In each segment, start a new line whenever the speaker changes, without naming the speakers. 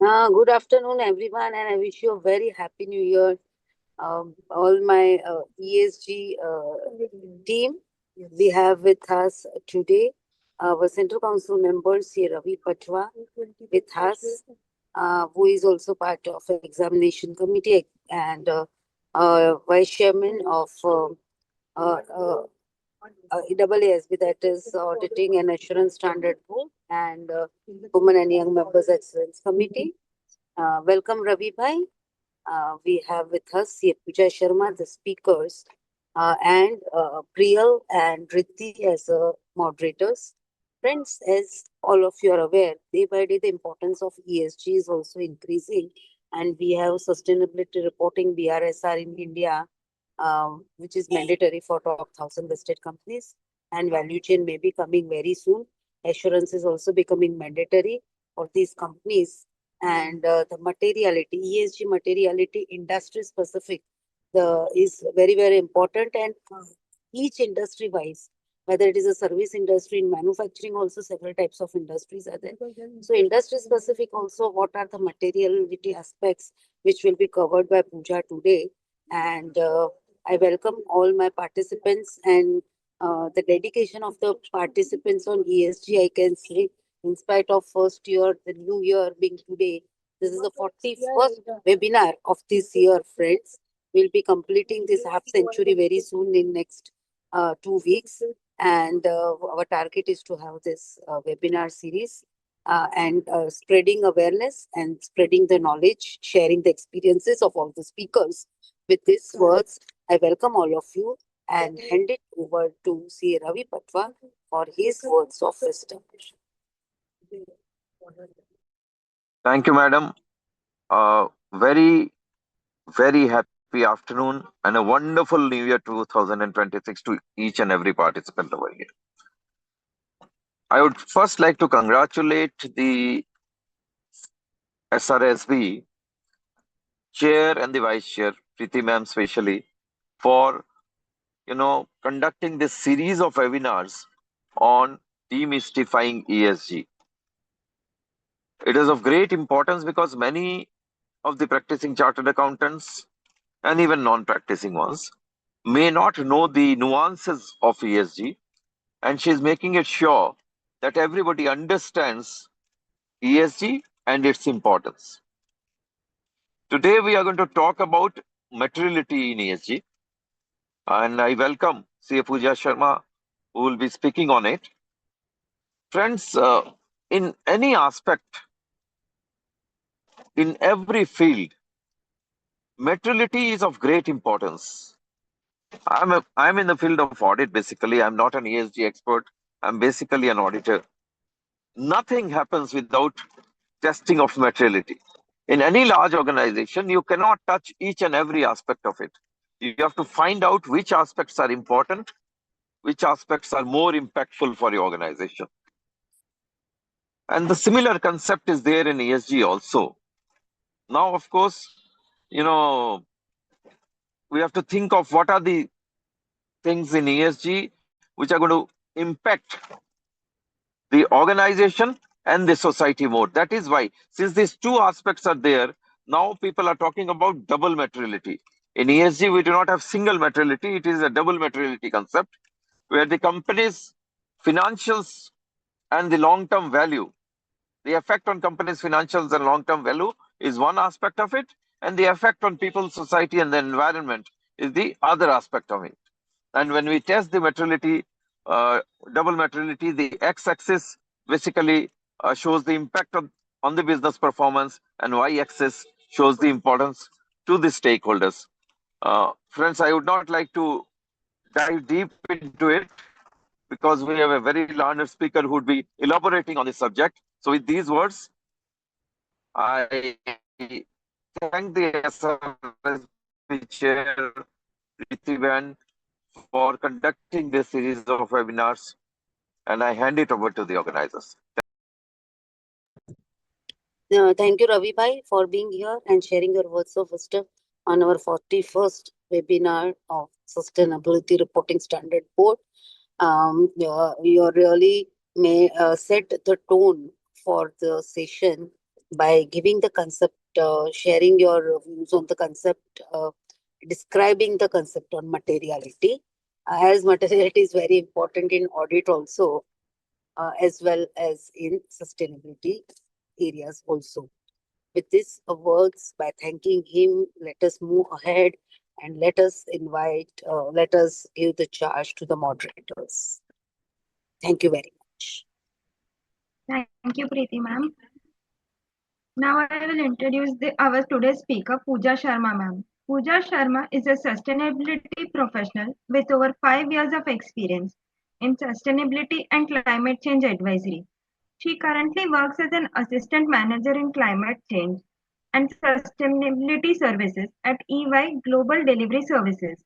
Good afternoon, everyone, and I wish you a very happy new year. All my ESG team, we have with us today our Central Council member, C. Ravi Patwa, with us, who is also part of examination committee and vice chairman of AASB, that is Auditing and Assurance Standard Board, and Women and Young Members Excellence Committee. Welcome, Ravi Bhai. We have with us C. Pooja Sharma, the speakers, and Priyal and Riddhi as moderators. Friends, as all of you are aware, day by day the importance of ESG is also increasing, and we have sustainability reporting BRSR in India, which is mandatory for top 1,000 listed companies, and value chain may be coming very soon. Assurance is also becoming mandatory for these companies, and the materiality, ESG materiality, industry specific, is very, very important, and each industry wise, whether it is a service industry, in manufacturing also several types of industries are there. So industry specific also, what are the materiality aspects which will be covered by Pooja today. And I welcome all my participants, and the dedication of the participants on ESG, I can say, in spite of first year, the new year being today, this is the 41st webinar of this year, friends. We'll be completing this half century very soon in next 2 weeks. And our target is to have this webinar series and spreading awareness and spreading the knowledge, sharing the experiences of all the speakers. With these words, I welcome all of you and hand it over to C. Ravi Patwa for his words of wisdom.
Thank you, madam. Very happy afternoon and a wonderful New Year 2026 to each and every participant over here. I would first like to congratulate the SRSB chair and the vice chair, Preeti ma'am specially, for conducting this series of webinars on demystifying ESG. It is of great importance because many of the practicing chartered accountants and even non-practicing ones may not know the nuances of ESG, and she is making it sure that everybody understands ESG and its importance. Today we are going to talk about materiality in ESG, and I welcome C. Pooja Sharma, who will be speaking on it. Friends, in any aspect, in every field, materiality is of great importance. I'm in the field of audit basically. I'm not an ESG expert. I'm basically an auditor. Nothing happens without testing of materiality. In any large organization, you cannot touch each and every aspect of it. You have to find out which aspects are important, which aspects are more impactful for your organization. And the similar concept is there in ESG also. Now, of course, we have to think of what are the things in ESG which are going to impact the organization and the society more. That is why, since these two aspects are there, now people are talking about double materiality. In ESG, we do not have single materiality, it is a double materiality concept where the company's financials and the long-term value, the effect on company's financials and long-term value is one aspect of it, and the effect on people, society, and the environment is the other aspect of it. And when we test the materiality, double materiality, the x-axis basically shows the impact on the business performance, and y-axis shows the importance to the stakeholders. Friends, I would not like to dive deep into it because we have a very learned speaker who would be elaborating on this subject. So with these words, I thank the SRSB chair, Prithviban, for conducting this series of webinars, and I hand it over to the organizers.
Thank you, Ravi Bhai, for being here and sharing your words of wisdom on our 41st webinar of Sustainability Reporting Standard Board. You really may set the tone for the session by giving the concept, sharing your views on the concept, describing the concept on materiality. As materiality is very important in audit also, as well as in sustainability areas also. With this words, by thanking him, let us move ahead and let us give the charge to the moderators. Thank you very much.
Thank you, Preeti ma'am. Now I will introduce our today's speaker, Pooja Sharma ma'am. Pooja Sharma is a sustainability professional with over 5 years of experience in sustainability and climate change advisory. She currently works as an assistant manager in climate change and sustainability services at EY Global Delivery Services,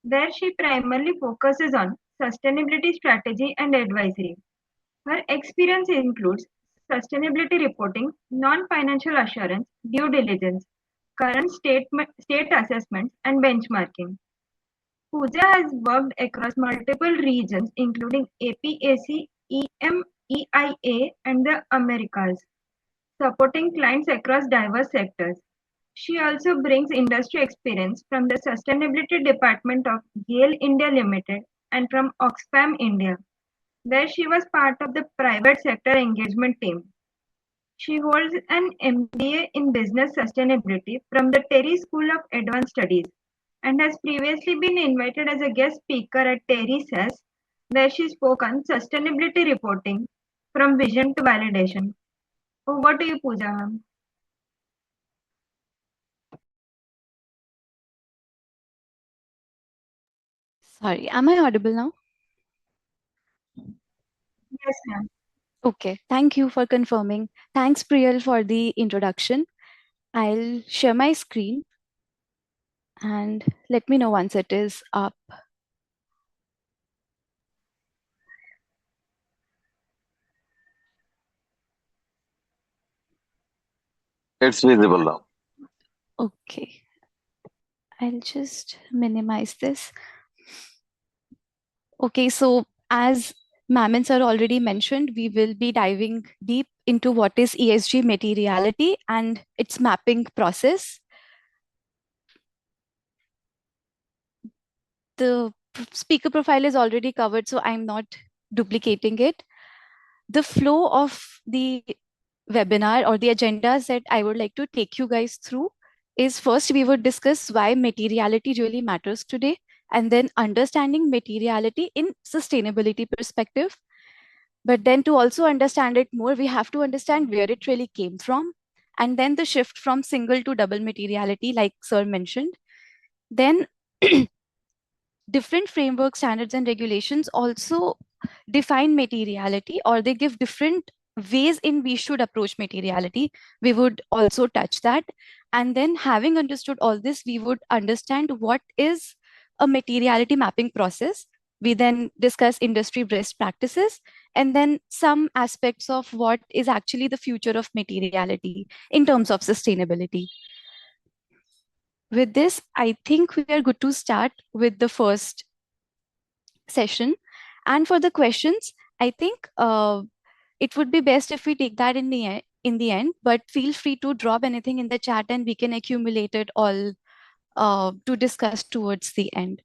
where she primarily focuses on sustainability strategy and advisory. Her experience includes sustainability reporting, non-financial assurance, due diligence, current state assessments, and benchmarking. Pooja has worked across multiple regions, including APAC, EMEIA, and the Americas, supporting clients across diverse sectors. She also brings industry experience from the Sustainability Department of GAIL India Limited and from Oxfam India, where she was part of the private sector engagement team. She holds an MBA in Business Sustainability from the Terry School of Advanced Studies and has previously been invited as a guest speaker at Terry Says, where she spoke on sustainability reporting from vision to validation. Over to you, Pooja ma'am.
Sorry, am I audible now?
Yes, ma'am.
Okay, thank you for confirming. Thanks, Priyal, for the introduction. I'll share my screen and let me know once it is up.
It's visible now.
Okay, I'll just minimize this. Okay, so as Ma'am and Sir already mentioned, we will be diving deep into what is ESG materiality and its mapping process. The speaker profile is already covered, so I'm not duplicating it. The flow of the webinar or the agendas that I would like to take you guys through is first we would discuss why materiality really matters today, and then understanding materiality in sustainability perspective. But then to also understand it more, we have to understand where it really came from, and then the shift from single to double materiality, like Sir mentioned. Then different framework standards and regulations also define materiality, or they give different ways in we should approach materiality. We would also touch that, and then having understood all this, we would understand what is a materiality mapping process. We then discuss industry best practices, and then some aspects of what is actually the future of materiality in terms of sustainability. With this, I think we are good to start with the first session. And for the questions, I think it would be best if we take that in the end, but feel free to drop anything in the chat and we can accumulate it all to discuss towards the end.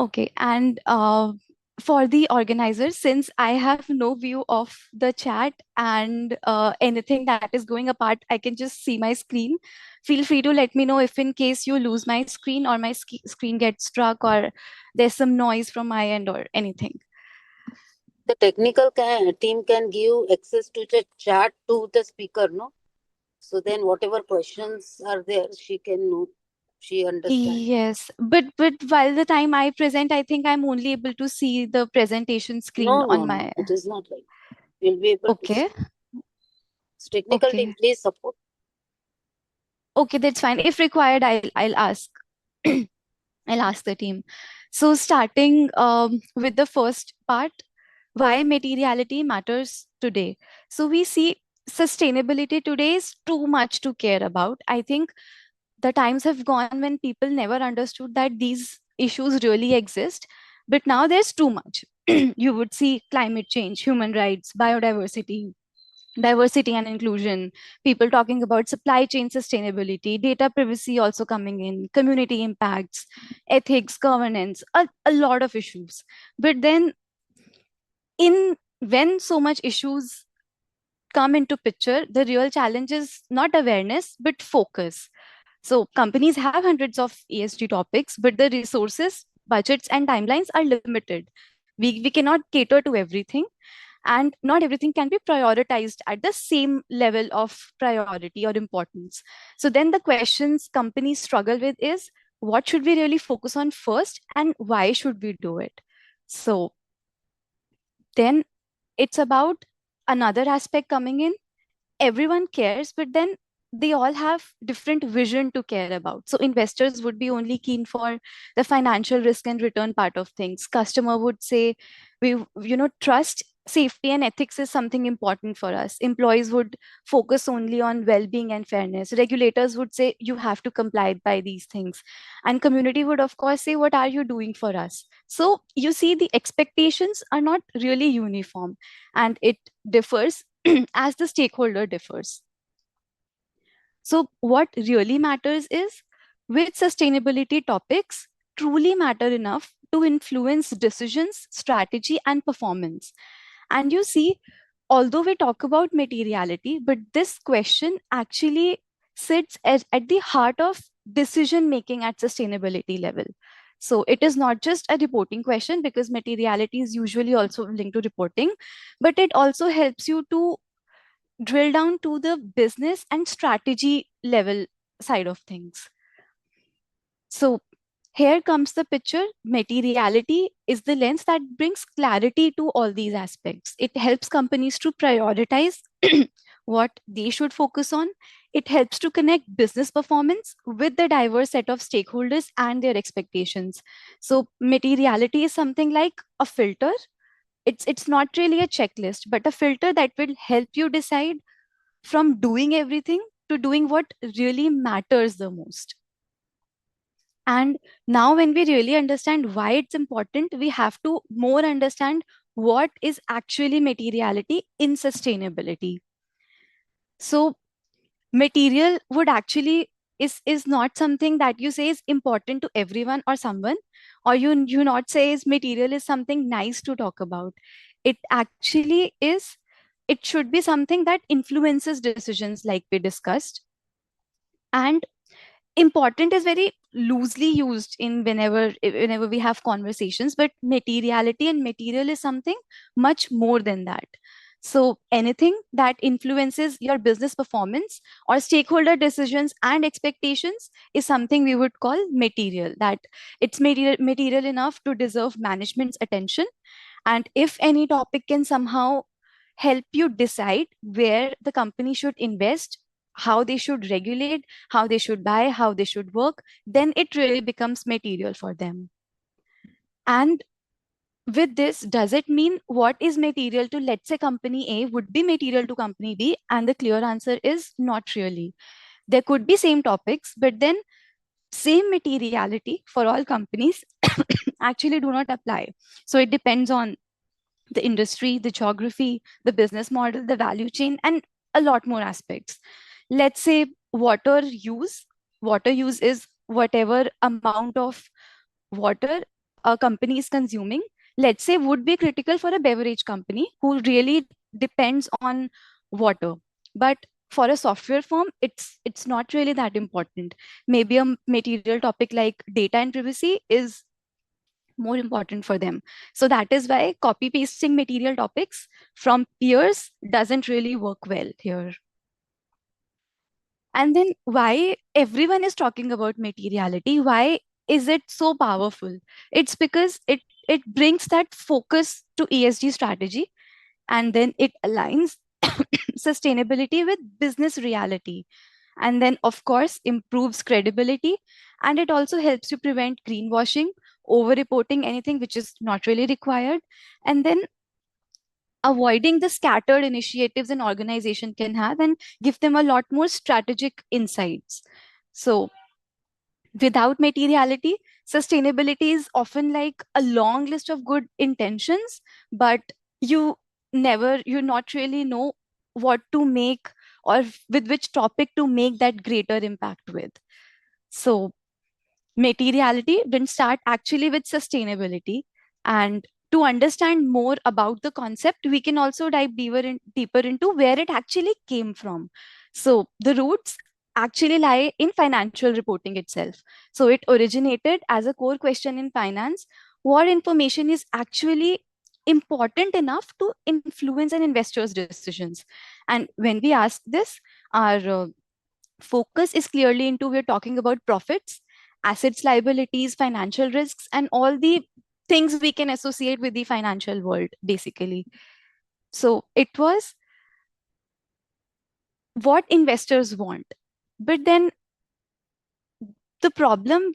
Okay, and for the organizers, since I have no view of the chat and anything that is going apart, I can just see my screen. Feel free to let me know if in case you lose my screen or my screen gets struck or there's some noise from my end or anything.
The technical team can give access to the chat to the speaker, no? So then whatever questions are there, she can know, she understands.
Yes, but while the time I present, I think I'm only able to see the presentation screen
No, no,
on
no.
my.
It is not like you'll be able to
Okay,
see. Technical team,
okay,
please support.
okay, that's fine. If required, I'll ask. I'll ask the team. So starting with the first part, why materiality matters today. So we see sustainability today is too much to care about. I think the times have gone when people never understood that these issues really exist. But now there's too much. You would see climate change, human rights, biodiversity, diversity and inclusion, people talking about supply chain sustainability, data privacy also coming in, community impacts, ethics, governance, a lot of issues. But then in when so much issues come into picture, the real challenge is not awareness but focus. So companies have hundreds of ESG topics, but the resources, budgets, and timelines are limited. We cannot cater to everything, and not everything can be prioritized at the same level of priority or importance. So then the questions companies struggle with is, what should we really focus on first, and why should we do it? So then it's about another aspect coming in. Everyone cares, but then they all have different vision to care about. So investors would be only keen for the financial risk and return part of things. Customer would say, we, trust, safety, and ethics is something important for us. Employees would focus only on well-being and fairness. Regulators would say, you have to comply by these things. And community would, of course, say, what are you doing for us? So you see, the expectations are not really uniform, and it differs as the stakeholder differs. So, what really matters is which sustainability topics truly matter enough to influence decisions, strategy, and performance. And you see, although we talk about materiality, but this question actually sits at the heart of decision making at sustainability level. So it is not just a reporting question, because materiality is usually also linked to reporting, but it also helps you to drill down to the business and strategy level side of things. So here comes the picture. Materiality is the lens that brings clarity to all these aspects. It helps companies to prioritize what they should focus on. It helps to connect business performance with the diverse set of stakeholders and their expectations. So materiality is something like a filter. It's not really a checklist, but a filter that will help you decide from doing everything to doing what really matters the most. And now, when we really understand why it's important, we have to more understand what is actually materiality in sustainability. So, material would actually is not something that you say is important to everyone or someone, or you not say is material is something nice to talk about. It actually is, it should be something that influences decisions, like we discussed. And important is very loosely used in whenever we have conversations, but materiality and material is something much more than that. So anything that influences your business performance or stakeholder decisions and expectations is something we would call material, that it's material enough to deserve management's attention. And if any topic can somehow help you decide where the company should invest, how they should regulate, how they should buy, how they should work, then it really becomes material for them. And with this, does it mean what is material to, let's say, company A would be material to company B? And the clear answer is not really. There could be same topics, but then same materiality for all companies actually do not apply. So it depends on the industry, the geography, the business model, the value chain, and a lot more aspects. Let's say water use. Water use is whatever amount of water a company is consuming. Let's say would be critical for a beverage company who really depends on water. But for a software firm, it's not really that important. Maybe a material topic like data and privacy is more important for them. So that is why copy pasting material topics from peers doesn't really work well here. And then why everyone is talking about materiality? Why is it so powerful? It's because it brings that focus to ESG strategy, and then it aligns sustainability with business reality, and then of course improves credibility, and it also helps you prevent greenwashing, over reporting anything which is not really required, and then avoiding the scattered initiatives an organization can have, and give them a lot more strategic insights. So without materiality, sustainability is often like a long list of good intentions, but you you not really know what to make or with which topic to make that greater impact with. So materiality didn't start actually with sustainability. And to understand more about the concept, we can also dive deeper into where it actually came from. So the roots actually lie in financial reporting itself. So it originated as a core question in finance: what information is actually important enough to influence an investor's decisions? And when we ask this, our focus is clearly into, we're talking about profits, assets, liabilities, financial risks, and all the things we can associate with the financial world, basically. So it was what investors want. But then the problem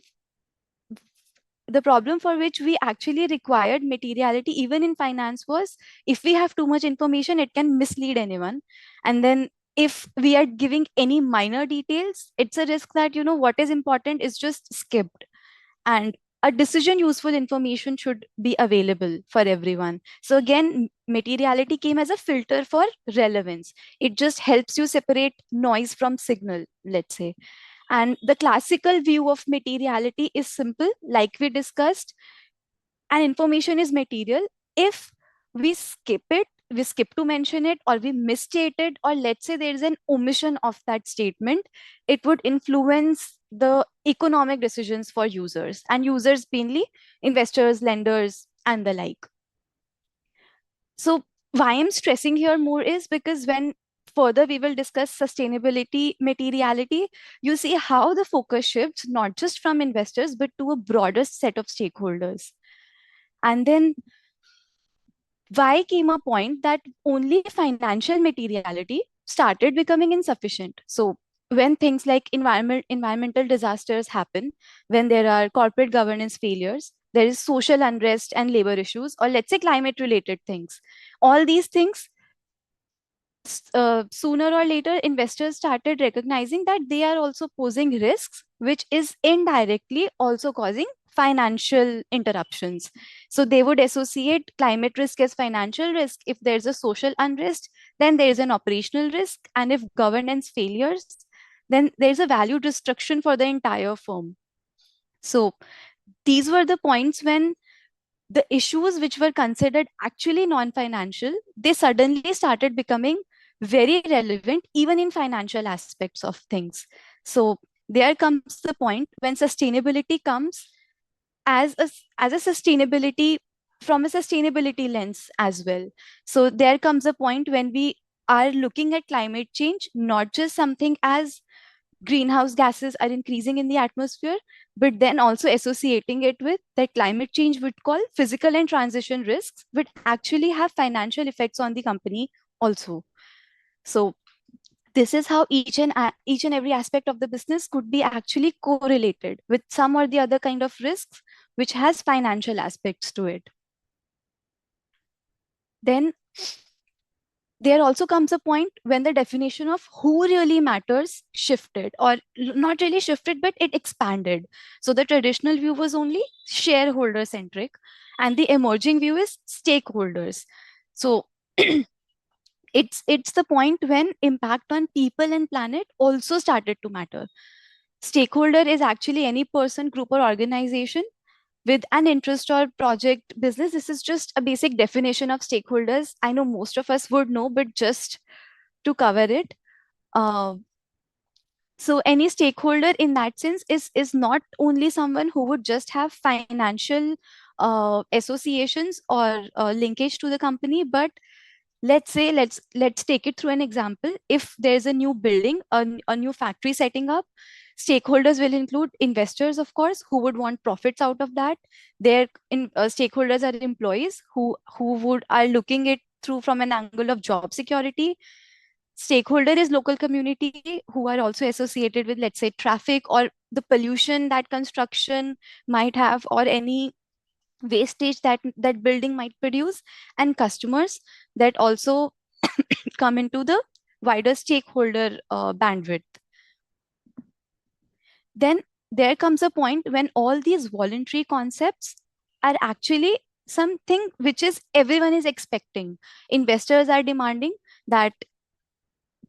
the problem for which we actually required materiality even in finance was, if we have too much information, it can mislead anyone. And then if we are giving any minor details, it's a risk that, what is important is just skipped. And a decision useful information should be available for everyone. So again, materiality came as a filter for relevance. It just helps you separate noise from signal, let's say. And the classical view of materiality is simple, like we discussed: and information is material if we skip to mention it, or we misstate it, or let's say there is an omission of that statement, it would influence the economic decisions for users, and users mainly investors, lenders, and the like. So why I'm stressing here more is because when further we will discuss sustainability, materiality, you see how the focus shifts not just from investors but to a broader set of stakeholders. And then why came a point that only financial materiality started becoming insufficient? So when things like environmental disasters happen, when there are corporate governance failures, there is social unrest and labor issues, or let's say climate related things, all these things, sooner or later investors started recognizing that they are also posing risks, which is indirectly also causing financial interruptions. So they would associate climate risk as financial risk. If there's a social unrest, then there's an operational risk. And if governance failures, then there's a value destruction for the entire firm. So these were the points when the issues which were considered actually non-financial, they suddenly started becoming very relevant even in financial aspects of things. So there comes the point when sustainability comes as a sustainability, from a sustainability lens as well. So there comes a point when we are looking at climate change not just something as greenhouse gases are increasing in the atmosphere, but then also associating it with that climate change would call physical and transition risks, would actually have financial effects on the company also. So this is how each and every aspect of the business could be actually correlated with some or the other kind of risks which has financial aspects to it. Then there also comes a point when the definition of who really matters shifted, or not really shifted, but it expanded. So the traditional view was only shareholder centric, and the emerging view is stakeholders. So it's the point when impact on people and planet also started to matter. Stakeholder is actually any person, group, or organization with an interest or project business. This is just a basic definition of stakeholders. I know most of us would know, but just to cover it. Uh, so any stakeholder in that sense is not only someone who would just have financial associations or linkage to the company, but let's say let's take it through an example. If there's a new building, a new factory setting up, stakeholders will include investors, of course, who would want profits out of that. Their stakeholders are employees who would are looking it through from an angle of job security. Stakeholder is local community who are also associated with, let's say, traffic or the pollution that construction might have, or any wastage that building might produce. And customers that also come into the wider stakeholder bandwidth. Then there comes a point when all these voluntary concepts are actually something which is everyone is expecting. Investors are demanding that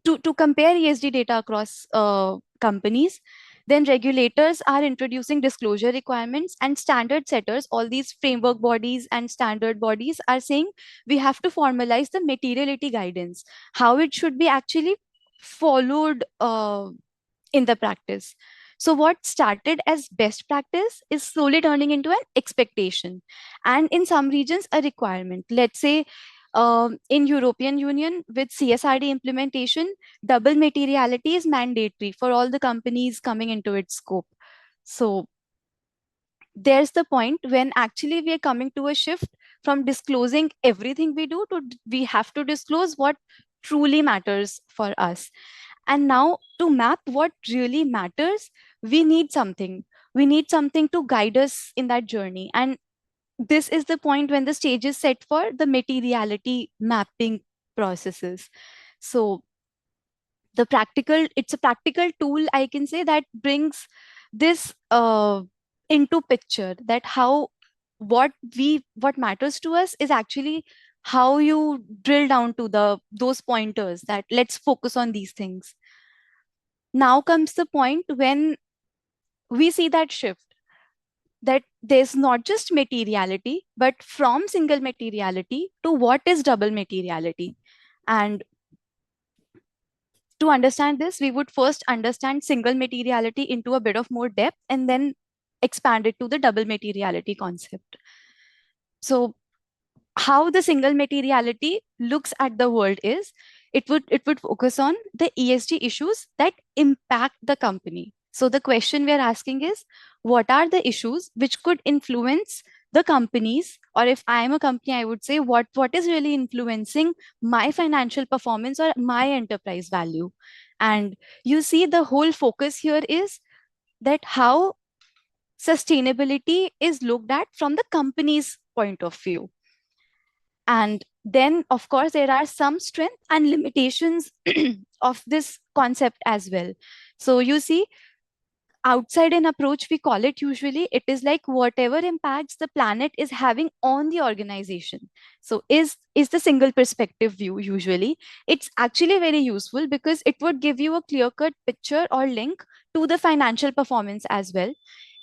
to compare ESG data across companies. Then regulators are introducing disclosure requirements, and standard setters, all these framework bodies and standard bodies, are saying we have to formalize the materiality guidance, how it should be actually followed in the practice. So what started as best practice is slowly turning into an expectation, and in some regions a requirement. Let's say in European Union with CSRD implementation, double materiality is mandatory for all the companies coming into its scope. So there's the point when actually we are coming to a shift from disclosing everything we do to we have to disclose what truly matters for us. And now to map what really matters, we need something. We need something to guide us in that journey. And this is the point when the stage is set for the materiality mapping processes. So it's a practical tool, I can say, that brings this into picture, that how what matters to us is actually how you drill down to those pointers, that let's focus on these things. Now comes the point when we see that shift, that there's not just materiality, but from single materiality to what is double materiality. And to understand this, we would first understand single materiality into a bit of more depth and then expand it to the double materiality concept. So how the single materiality looks at the world is, it would focus on the ESG issues that impact the company. So the question we are asking is, what are the issues which could influence the companies, or if I am a company, I would say what is really influencing my financial performance or my enterprise value. And you see, the whole focus here is that how sustainability is looked at from the company's point of view. And then, of course, there are some strengths and limitations of this concept as well. So you see, outside an approach, we call it, usually it is like whatever impacts the planet is having on the organization. So is the single perspective view. Usually it's actually very useful because it would give you a clear cut picture or link to the financial performance as well.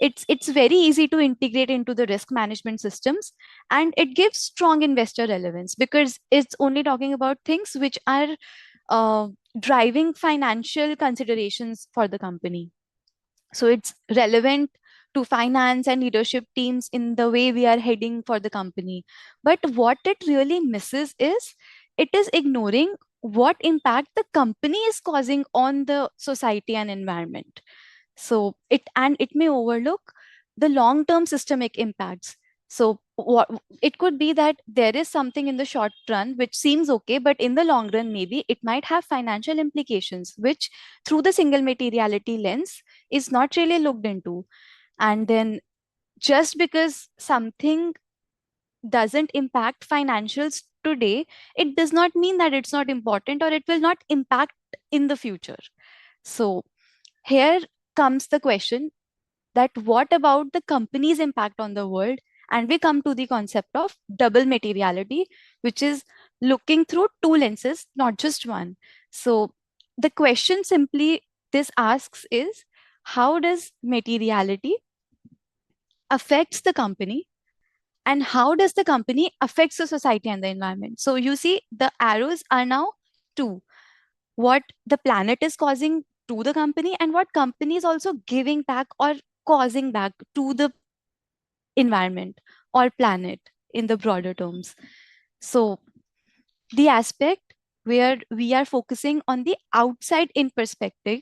It's very easy to integrate into the risk management systems, and it gives strong investor relevance because it's only talking about things which are uh, driving financial considerations for the company. So it's relevant to finance and leadership teams in the way we are heading for the company. But what it really misses is, it is ignoring what impact the company is causing on the society and environment. So it may overlook the long term systemic impacts. So what it could be that there is something in the short run which seems okay, but in the long run maybe it might have financial implications which, through the single materiality lens, is not really looked into. And then just because something doesn't impact financials today, it does not mean that it's not important or it will not impact in the future. So here comes the question, that what about the company's impact on the world? And we come to the concept of double materiality, which is looking through two lenses, not just one. So the question simply this asks is, how does materiality affects the company, and how does the company affects the society and the environment? So you see, the arrows are now two: what the planet is causing to the company, and what company is also giving back or causing back to the environment or planet in the broader terms. So the aspect where we are focusing on the outside in perspective,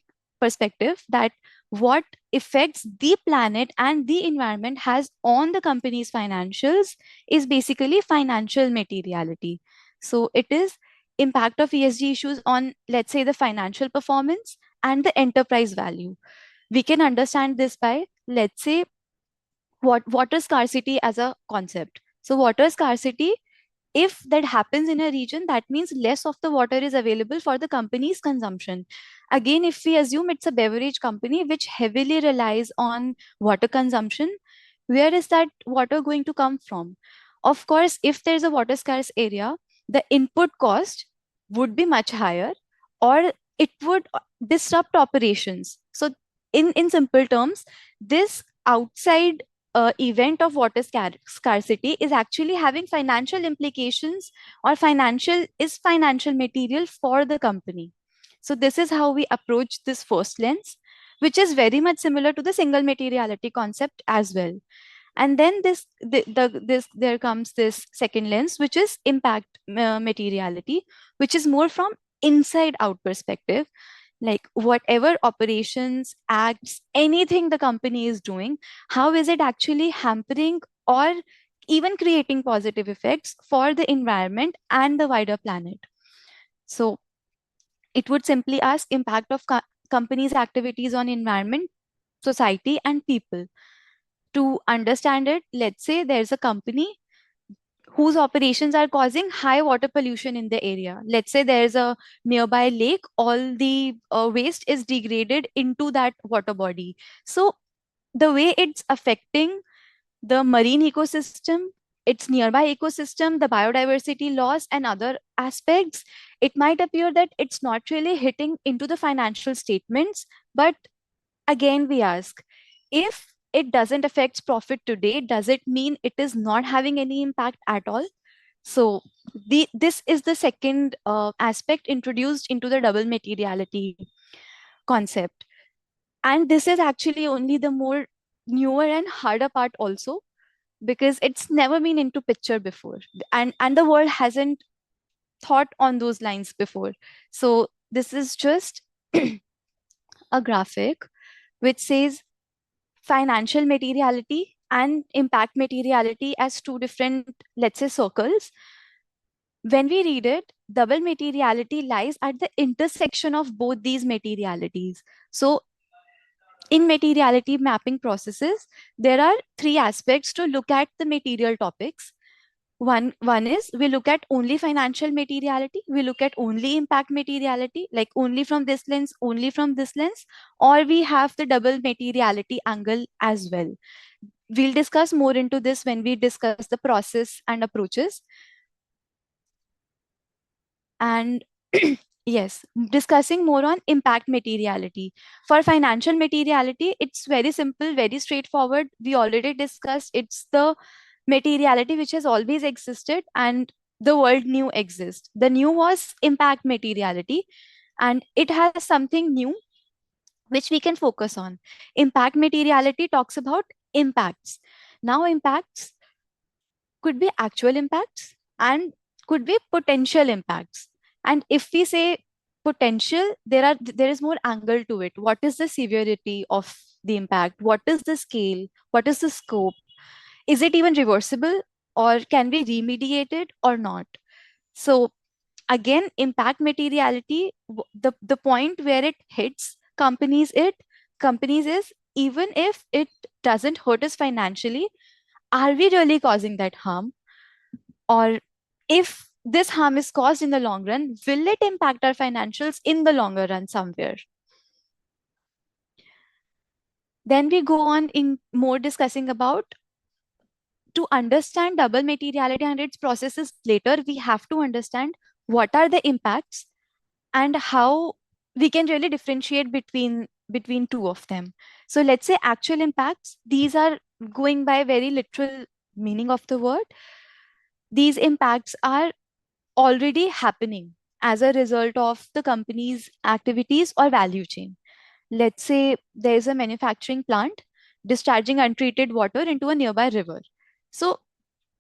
that what effects the planet and the environment has on the company's financials, is basically financial materiality. So it is impact of ESG issues on, let's say, the financial performance and the enterprise value. We can understand this by, let's say, water scarcity as a concept. So water scarcity if that happens in a region, that means less of the water is available for the company's consumption. Again, if we assume it's a beverage company which heavily relies on water consumption, where is that water going to come from? Of course, if there's a water scarce area, the input cost would be much higher, or it would disrupt operations. So in simple terms, this outside event of water scarcity is actually having financial implications, or financial material for the company. So this is how we approach this first lens, which is very much similar to the single materiality concept as well. And then there comes this second lens, which is impact materiality, which is more from inside out perspective, like whatever operations, acts, anything the company is doing, how is it actually hampering or even creating positive effects for the environment and the wider planet. So it would simply ask impact of companies' activities on environment, society, and people. To understand it, let's say there's a company whose operations are causing high water pollution in the area. Let's say there's a nearby lake, all the waste is degraded into that water body. So the way it's affecting the marine ecosystem, its nearby ecosystem, the biodiversity loss, and other aspects, it might appear that it's not really hitting into the financial statements. But again, we ask, if it doesn't affect profit today, does it mean it is not having any impact at all? So this is the second aspect introduced into the double materiality concept. And this is actually only the more newer and harder part also, because it's never been into picture before, and the world hasn't thought on those lines before. So this is just a graphic which says financial materiality and impact materiality as two different, let's say, circles. When we read it, double materiality lies at the intersection of both these materialities. So in materiality mapping processes, there are three aspects to look at the material topics. One is we look at only financial materiality, we look at only impact materiality, like only from this lens, only from this lens, or we have the double materiality angle as well. We'll discuss more into this when we discuss the process and approaches. And yes, discussing more on impact materiality. For financial materiality, it's very simple, very straightforward. We already discussed, it's the materiality which has always existed and the world knew exist. The new was impact materiality, and it has something new which we can focus on. Impact materiality talks about impacts. Now, impacts could be actual impacts and could be potential impacts. And if we say potential, there is more angle to it. What is the severity of the impact? What is the scale? What is the scope? Is it even reversible, or can we remediate it or not? So again, impact materiality, the point where it hits companies is, even if it doesn't hurt us financially, are we really causing that harm? Or if this harm is caused in the long run, will it impact our financials in the longer run somewhere? Then we go on in more discussing about, to understand double materiality and its processes later, we have to understand what are the impacts and how we can really differentiate between two of them. So let's say actual impacts, these are going by very literal meaning of the word. These impacts are already happening as a result of the company's activities or value chain. Let's say there's a manufacturing plant discharging untreated water into a nearby river. So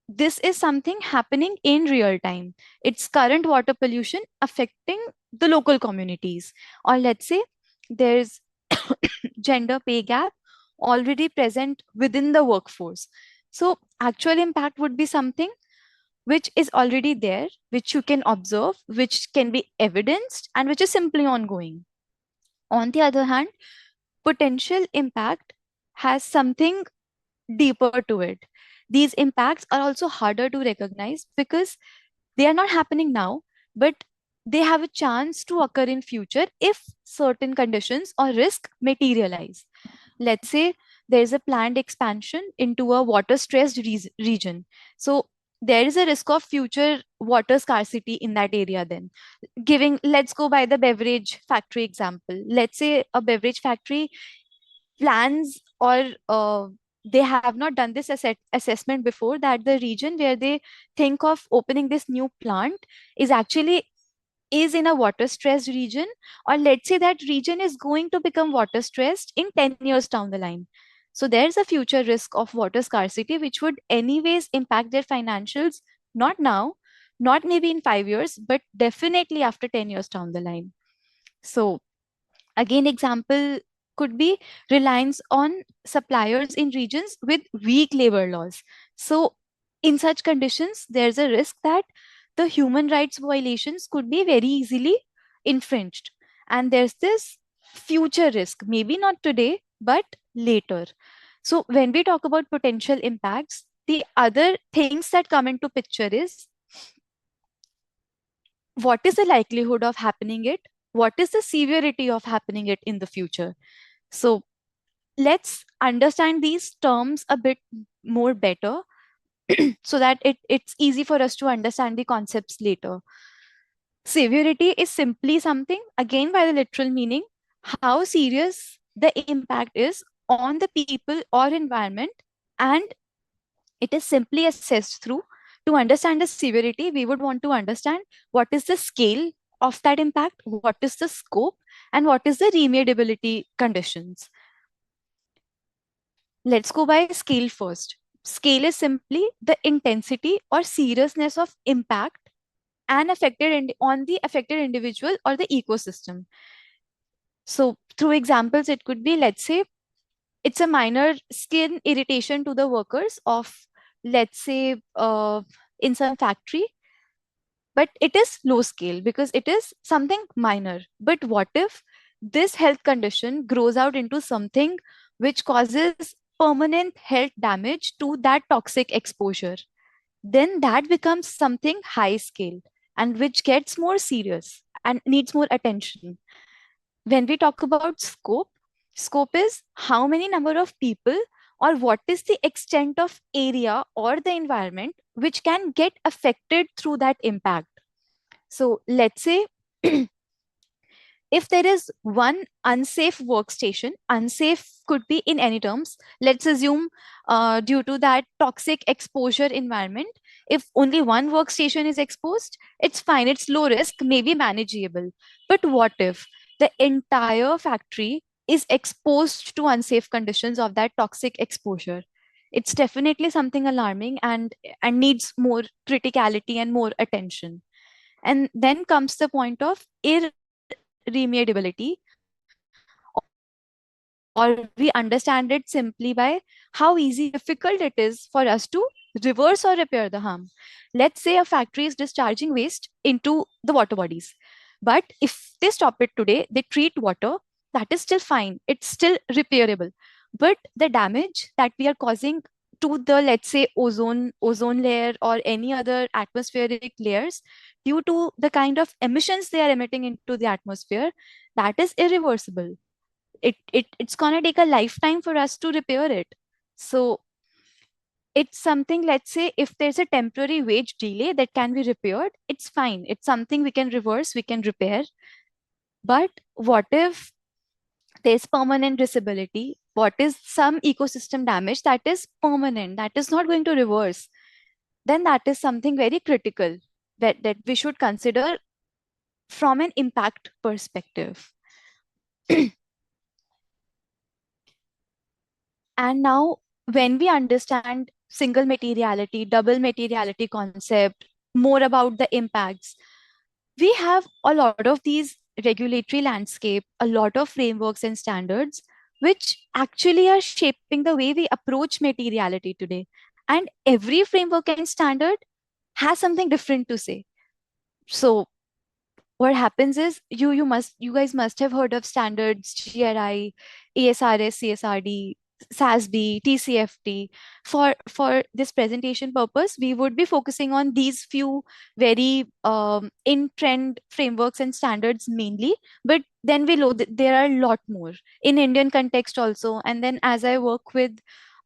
this is something happening in real time. It's current water pollution affecting the local communities. Or let's say there's gender pay gap already present within the workforce. So actual impact would be something which is already there, which you can observe, which can be evidenced, and which is simply ongoing. On the other hand, potential impact has something deeper to it. These impacts are also harder to recognize because They are not happening now, but they have a chance to occur in future if certain conditions or risk materialize. Let's say there is a planned expansion into a water stressed region. So there is a risk of future water scarcity in that area. Then giving, let's go by the beverage factory example. Let's say a beverage factory plans, or they have not done this assessment before, that the region where they think of opening this new plant is actually is in a water stressed region, or let's say that region is going to become water stressed in 10 years down the line. So there's a future risk of water scarcity which would anyways impact their financials, not now, not maybe in 5 years, but definitely after 10 years down the line. So again, example could be reliance on suppliers in regions with weak labor laws. So, in such conditions, there's a risk that the human rights violations could be very easily infringed. And there's this future risk, maybe not today, but later. So, when we talk about potential impacts, the other things that come into picture is what is the likelihood of happening it? What is the severity of happening it in the future? So let's understand these terms a bit more better so that it's easy for us to understand the concepts later. Severity is simply something, again by the literal meaning, how serious the impact is on the people or environment, and it is simply assessed through, to understand the severity, we would want to understand what is the scale of that impact, what is the scope, and what is the remediability conditions. Let's go by scale first. Scale is simply the intensity or seriousness of impact and on the affected individual or the ecosystem. So through examples, it could be, let's say, it's a minor skin irritation to the workers of, let's say, in some factory, but it is low scale because it is something minor. But what if this health condition grows out into something which causes permanent health damage to that toxic exposure? Then that becomes something high scale and which gets more serious and needs more attention. When we talk about scope, scope is how many number of people or what is the extent of area or the environment which can get affected through that impact. So let's say if there is one unsafe workstation, unsafe could be in any terms. Let's assume due to that toxic exposure environment, if only one workstation is exposed, it's fine, it's low risk, maybe manageable. But what if the entire factory is exposed to unsafe conditions of that toxic exposure? It's definitely something alarming and needs more criticality and more attention. And then comes the point of irremediability, or we understand it simply by how easy or difficult it is for us to reverse or repair the harm. Let's say a factory is discharging waste into the water bodies. But if they stop it today, they treat water, that is still fine. It's still repairable. But the damage that we are causing to the, let's say, ozone layer or any other atmospheric layers due to the kind of emissions they are emitting into the atmosphere, that is irreversible. It's gonna take a lifetime for us to repair it. So it's something, let's say, if there's a temporary wage delay that can be repaired, it's fine. It's something we can reverse, we can repair. But what if there's permanent disability? What is some ecosystem damage that is permanent, that is not going to reverse? Then that is something very critical that we should consider from an impact perspective. And now, when we understand single materiality, double materiality concept, more about the impacts, we have a lot of these regulatory landscape, a lot of frameworks and standards, which actually are shaping the way we approach materiality today. And every framework and standard has something different to say. So what happens is you guys must have heard of standards GRI, ASRS, CSRD. SASB, TCFT. For this presentation purpose, we would be focusing on these few very in trend frameworks and standards mainly. But then we know that there are a lot more in Indian context also. And then as I work with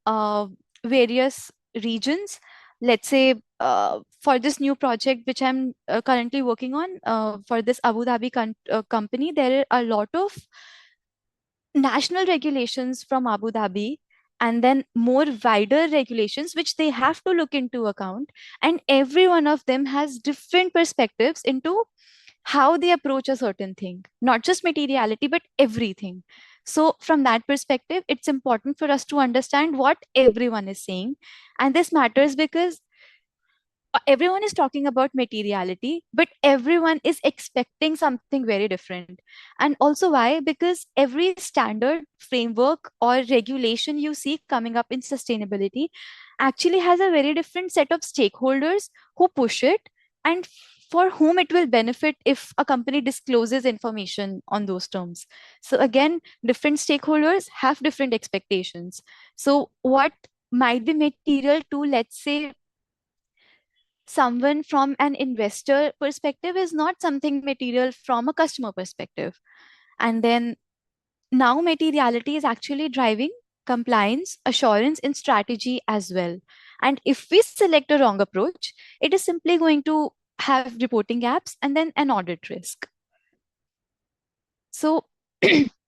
uh, various regions, let's say for this new project which I'm currently working on for this Abu Dhabi company, there are a lot of national regulations from Abu Dhabi, and then more wider regulations which they have to look into account. And every one of them has different perspectives into how they approach a certain thing, not just materiality, but everything. So, from that perspective, it's important for us to understand what everyone is saying. And this matters because everyone is talking about materiality, but everyone is expecting something very different. And also, why? Because every standard, framework, or regulation you see coming up in sustainability actually has a very different set of stakeholders who push it and for whom it will benefit if a company discloses information on those terms. So, again, different stakeholders have different expectations. So, what might be material to, let's say, someone from an investor perspective is not something material from a customer perspective. And then now materiality is actually driving compliance, assurance, and strategy as well. And if we select a wrong approach, it is simply going to have reporting gaps and then an audit risk. So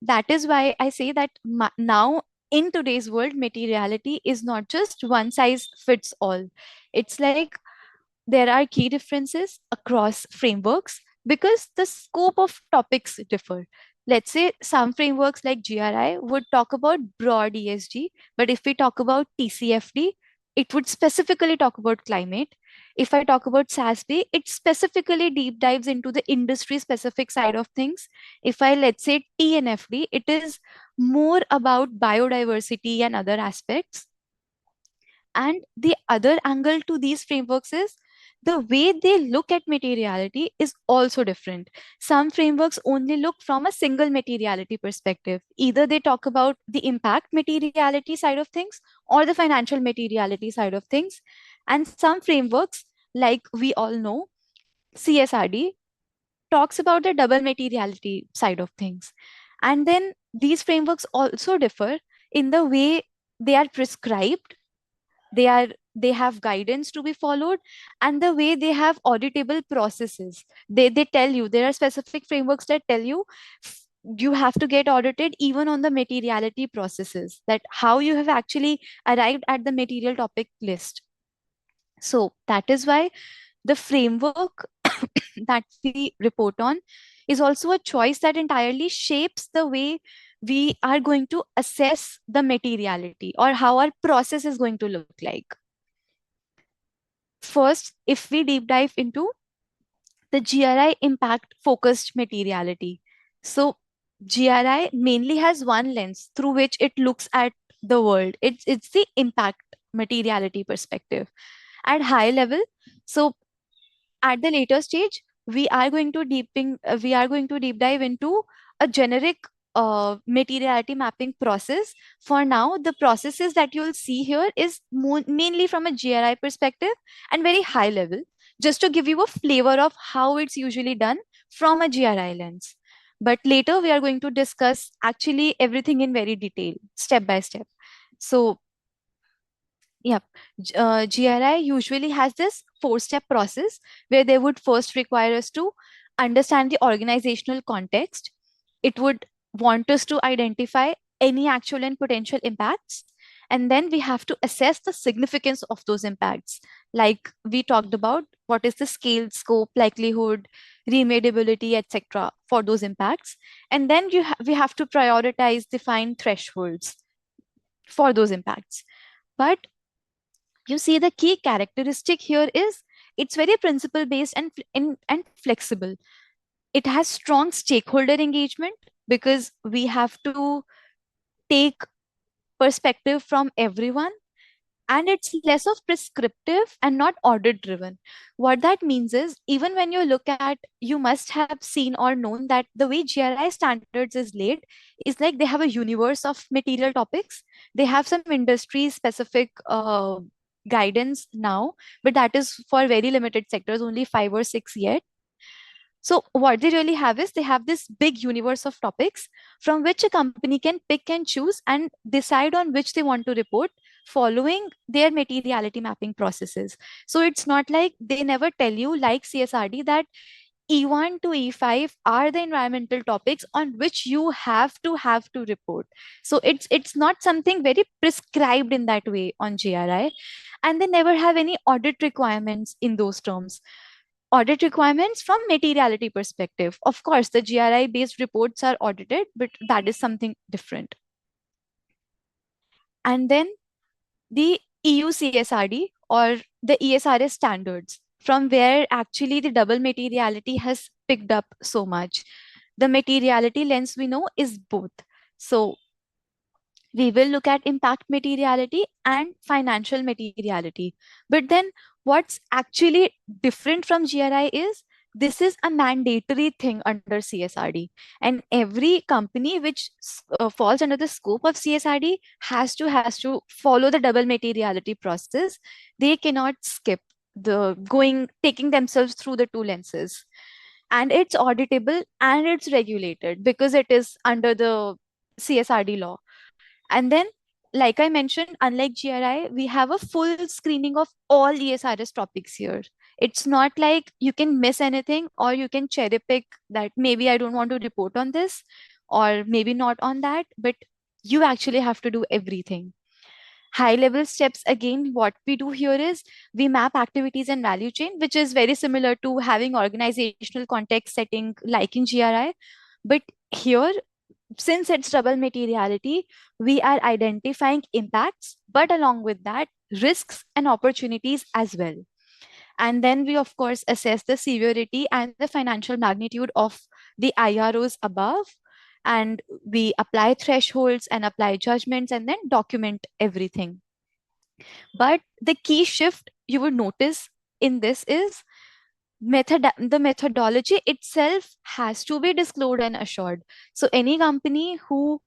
that is why I say that now in today's world, materiality is not just one size fits all. It's like there are key differences across frameworks because the scope of topics differ. Let's say some frameworks like GRI would talk about broad ESG, but if we talk about TCFD, it would specifically talk about climate. If I talk about SASB, it specifically deep dives into the industry specific side of things. If I, let's say, TNFD, it is more about biodiversity and other aspects. And the other angle to these frameworks is the way they look at materiality is also different. Some frameworks only look from a single materiality perspective. Either they talk about the impact materiality side of things or the financial materiality side of things. And some frameworks, like we all know, CSRD, talks about the double materiality side of things. And then these frameworks also differ in the way they are prescribed, they have guidance to be followed, and the way they have auditable processes. They tell you there are specific frameworks that tell you you have to get audited even on the materiality processes, that how you have actually arrived at the material topic list. So that is why the framework that we report on is also a choice that entirely shapes the way we are going to assess the materiality or how our process is going to look like. First, if we deep dive into the GRI impact focused materiality. So, GRI mainly has one lens through which it looks at the world. It's the impact materiality perspective. At high level, so at the later stage, we are going to deep dive into a generic materiality mapping process. For now, the processes that you'll see here is mainly from a GRI perspective and very high level, just to give you a flavor of how it's usually done from a GRI lens. But later we are going to discuss actually everything in very detail, step by step. So yep. GRI usually has this four-step process where they would first require us to understand the organizational context. It would want us to identify any actual and potential impacts. And then we have to assess the significance of those impacts. Like we talked about, what is the scale, scope, likelihood, remediability, etc. for those impacts. And then we have to prioritize, define thresholds for those impacts. But you see the key characteristic here is it's very principle based and flexible. It has strong stakeholder engagement because we have to take perspective from everyone. and it's less of prescriptive and not audit driven. What that means is, even when you look at, you must have seen or known that the way GRI standards is laid is like they have a universe of material topics. They have some industry specific guidance now, but that is for very limited sectors, only 5 or 6 yet. So what they really have is, they have this big universe of topics from which a company can pick and choose and decide on which they want to report following their materiality mapping processes. So it's not like they never tell you, like CSRD, that E1 to E5 are the environmental topics on which you have to report. So it's not something very prescribed in that way on GRI, and they never have any audit requirements in those terms. Audit requirements from materiality perspective. Of course, the GRI based reports are audited, but that is something different. And then the EU CSRD or the ESRS standards, from where actually the double materiality has picked up so much. The materiality lens we know is both. So we will look at impact materiality and financial materiality. But then what's actually different from GRI is, this is a mandatory thing under CSRD. And every company which falls under the scope of CSRD has to follow the double materiality process. They cannot skip the going taking themselves through the two lenses. And it's auditable and it's regulated because it is under the CSRD law. And then, like I mentioned, unlike GRI, we have a full screening of all ESRS topics here. It's not like you can miss anything or you can cherry pick that maybe I don't want to report on this or maybe not on that, but you actually have to do everything. High level steps, again, what we do here is we map activities and value chain, which is very similar to having organizational context setting like in GRI. But here, since it's double materiality, we are identifying impacts, but along with that, risks and opportunities as well. And then we, of course, assess the severity and the financial magnitude of the IROs above. And we apply thresholds and apply judgments and then document everything. But the key shift you would notice in this is the methodology itself has to be disclosed and assured. So any company who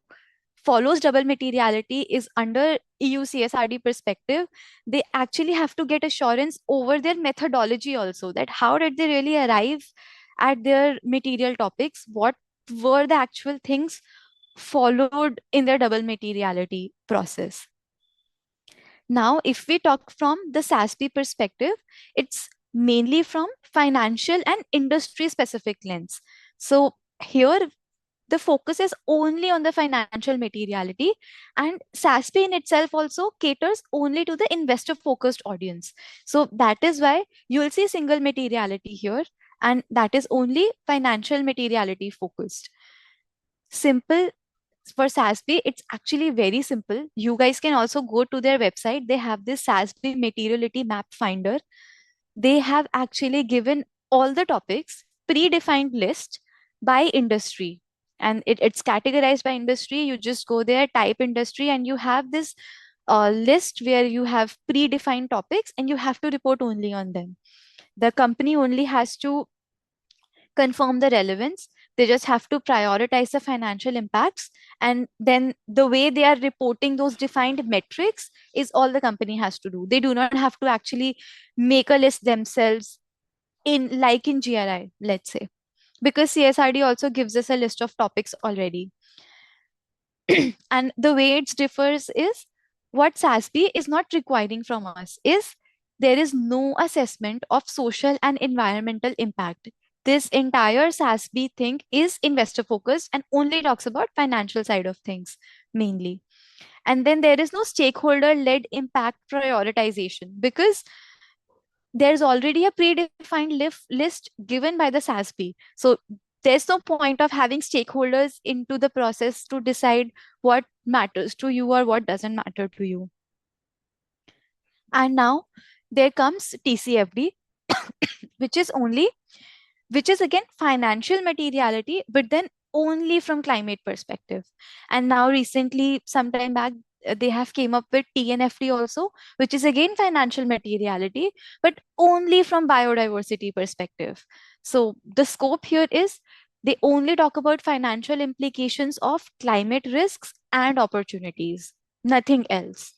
follows double materiality is under EU CSRD perspective, they actually have to get assurance over their methodology also, that how did they really arrive at their material topics, what were the actual things followed in their double materiality process. Now, if we talk from the SASB perspective, it's mainly from financial and industry specific lens. So here the focus is only on the financial materiality, and SASB in itself also caters only to the investor focused audience. So that is why you will see single materiality here, and that is only financial materiality focused. Simple for SASB, it's actually very simple. You guys can also go to their website. They have this SASB materiality map finder. They have actually given all the topics predefined list by industry, and it's categorized by industry. You just go there, type industry, and you have this list where you have predefined topics and you have to report only on them. The company only has to confirm the relevance. They just have to prioritize the financial impacts. And then the way they are reporting those defined metrics is all the company has to do. They do not have to actually make a list themselves in like in GRI, let's say, because CSRD also gives us a list of topics already. And the way it differs is, what SASB is not requiring from us is, there is no assessment of social and environmental impact. This entire SASB thing is investor focused and only talks about financial side of things mainly. And then there is no stakeholder led impact prioritization, because there's already a predefined list given by the SASB. So there's no point of having stakeholders into the process to decide what matters to you or what doesn't matter to you. And now there comes TCFD, which is again financial materiality, but then only from climate perspective. And now recently, sometime back, they have came up with TNFD also, which is again financial materiality, but only from biodiversity perspective. So the scope here is they only talk about financial implications of climate risks and opportunities, nothing else.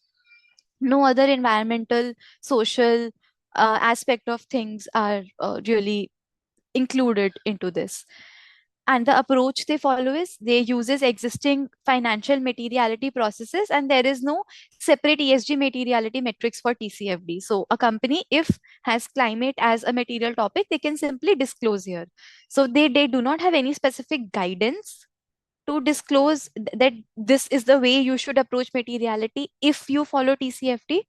No other environmental, social aspect of things are really included into this. And the approach they follow is they uses existing financial materiality processes, and there is no separate ESG materiality metrics for TCFD. So a company, if has climate as a material topic, they can simply disclose here. So they do not have any specific guidance to disclose that this is the way you should approach materiality if you follow TCFD.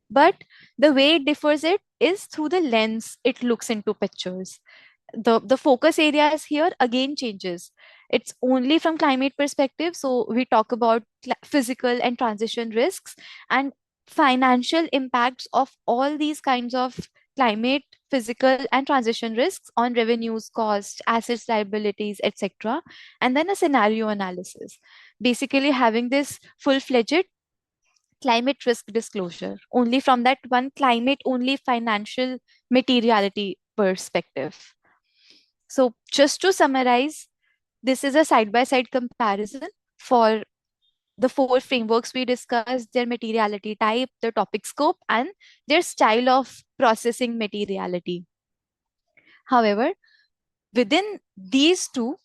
But the way it differs it is through the lens it looks into pictures. The focus areas here again changes. It's only from climate perspective, so we talk about physical and transition risks and financial impacts of all these kinds of climate, physical and transition risks on revenues, costs, assets, liabilities, etc. And then a scenario analysis, basically having this full-fledged climate risk disclosure only from that one climate only financial materiality perspective. So just to summarize, this is a side-by-side comparison for the four frameworks we discussed, their materiality type, the topic scope, and their style of processing materiality. However, within these two,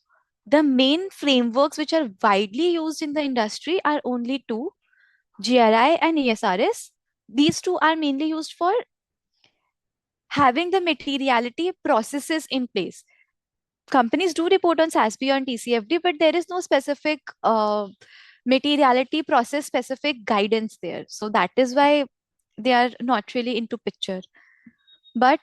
the main frameworks which are widely used in the industry are only two, GRI and ESRS. These two are mainly used for having the materiality processes in place. Companies do report on SASB and TCFD, but there is no specific materiality process specific guidance there. So that is why they are not really into picture. But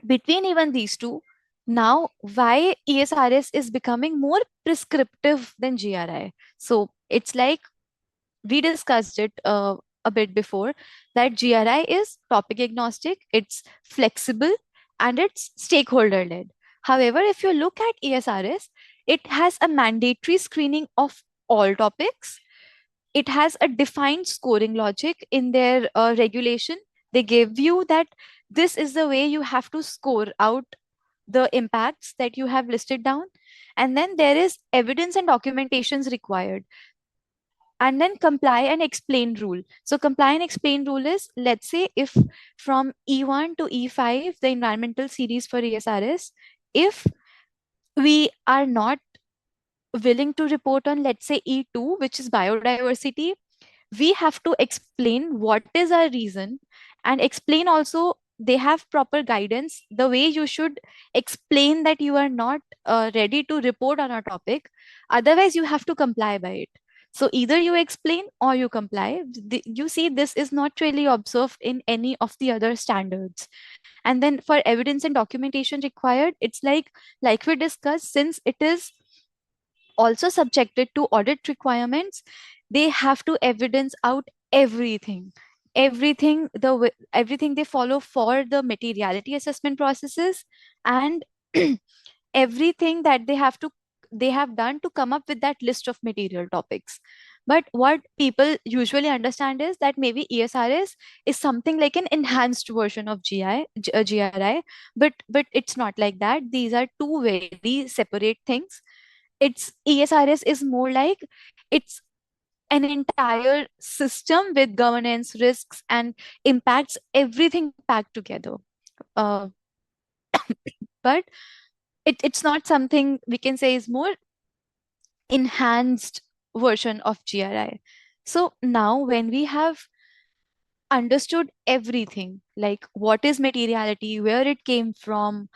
between even these two, now why ESRS is becoming more prescriptive than GRI. So it's like we discussed it a bit before that GRI is topic agnostic, it's flexible, and it's stakeholder led. However, if you look at ESRS, it has a mandatory screening of all topics. It has a defined scoring logic in their regulation. They give you that this is the way you have to score out the impacts that you have listed down. And then there is evidence and documentations required. And then comply and explain rule. So comply and explain rule is, let's say if from E1 to E5, the environmental series for ESRS, if we are not willing to report on, let's say E2, which is biodiversity, we have to explain what is our reason and explain also they have proper guidance the way you should explain that you are not ready to report on a topic, otherwise you have to comply by it. So either you explain or you comply. You see, this is not really observed in any of the other standards. And then for evidence and documentation required, it's like we discussed, since it is also subjected to audit requirements, they have to evidence out everything they follow for the materiality assessment processes, and everything that they have done to come up with that list of material topics. But what people usually understand is that maybe ESRS is something like an enhanced version of GRI, but it's not like that. These are two very separate things. It's ESRS is more like it's an entire system with governance, risks, and impacts, everything packed together. Uh, but it's not something we can say is more enhanced version of GRI. So now when we have understood everything, like what is materiality, where it came from,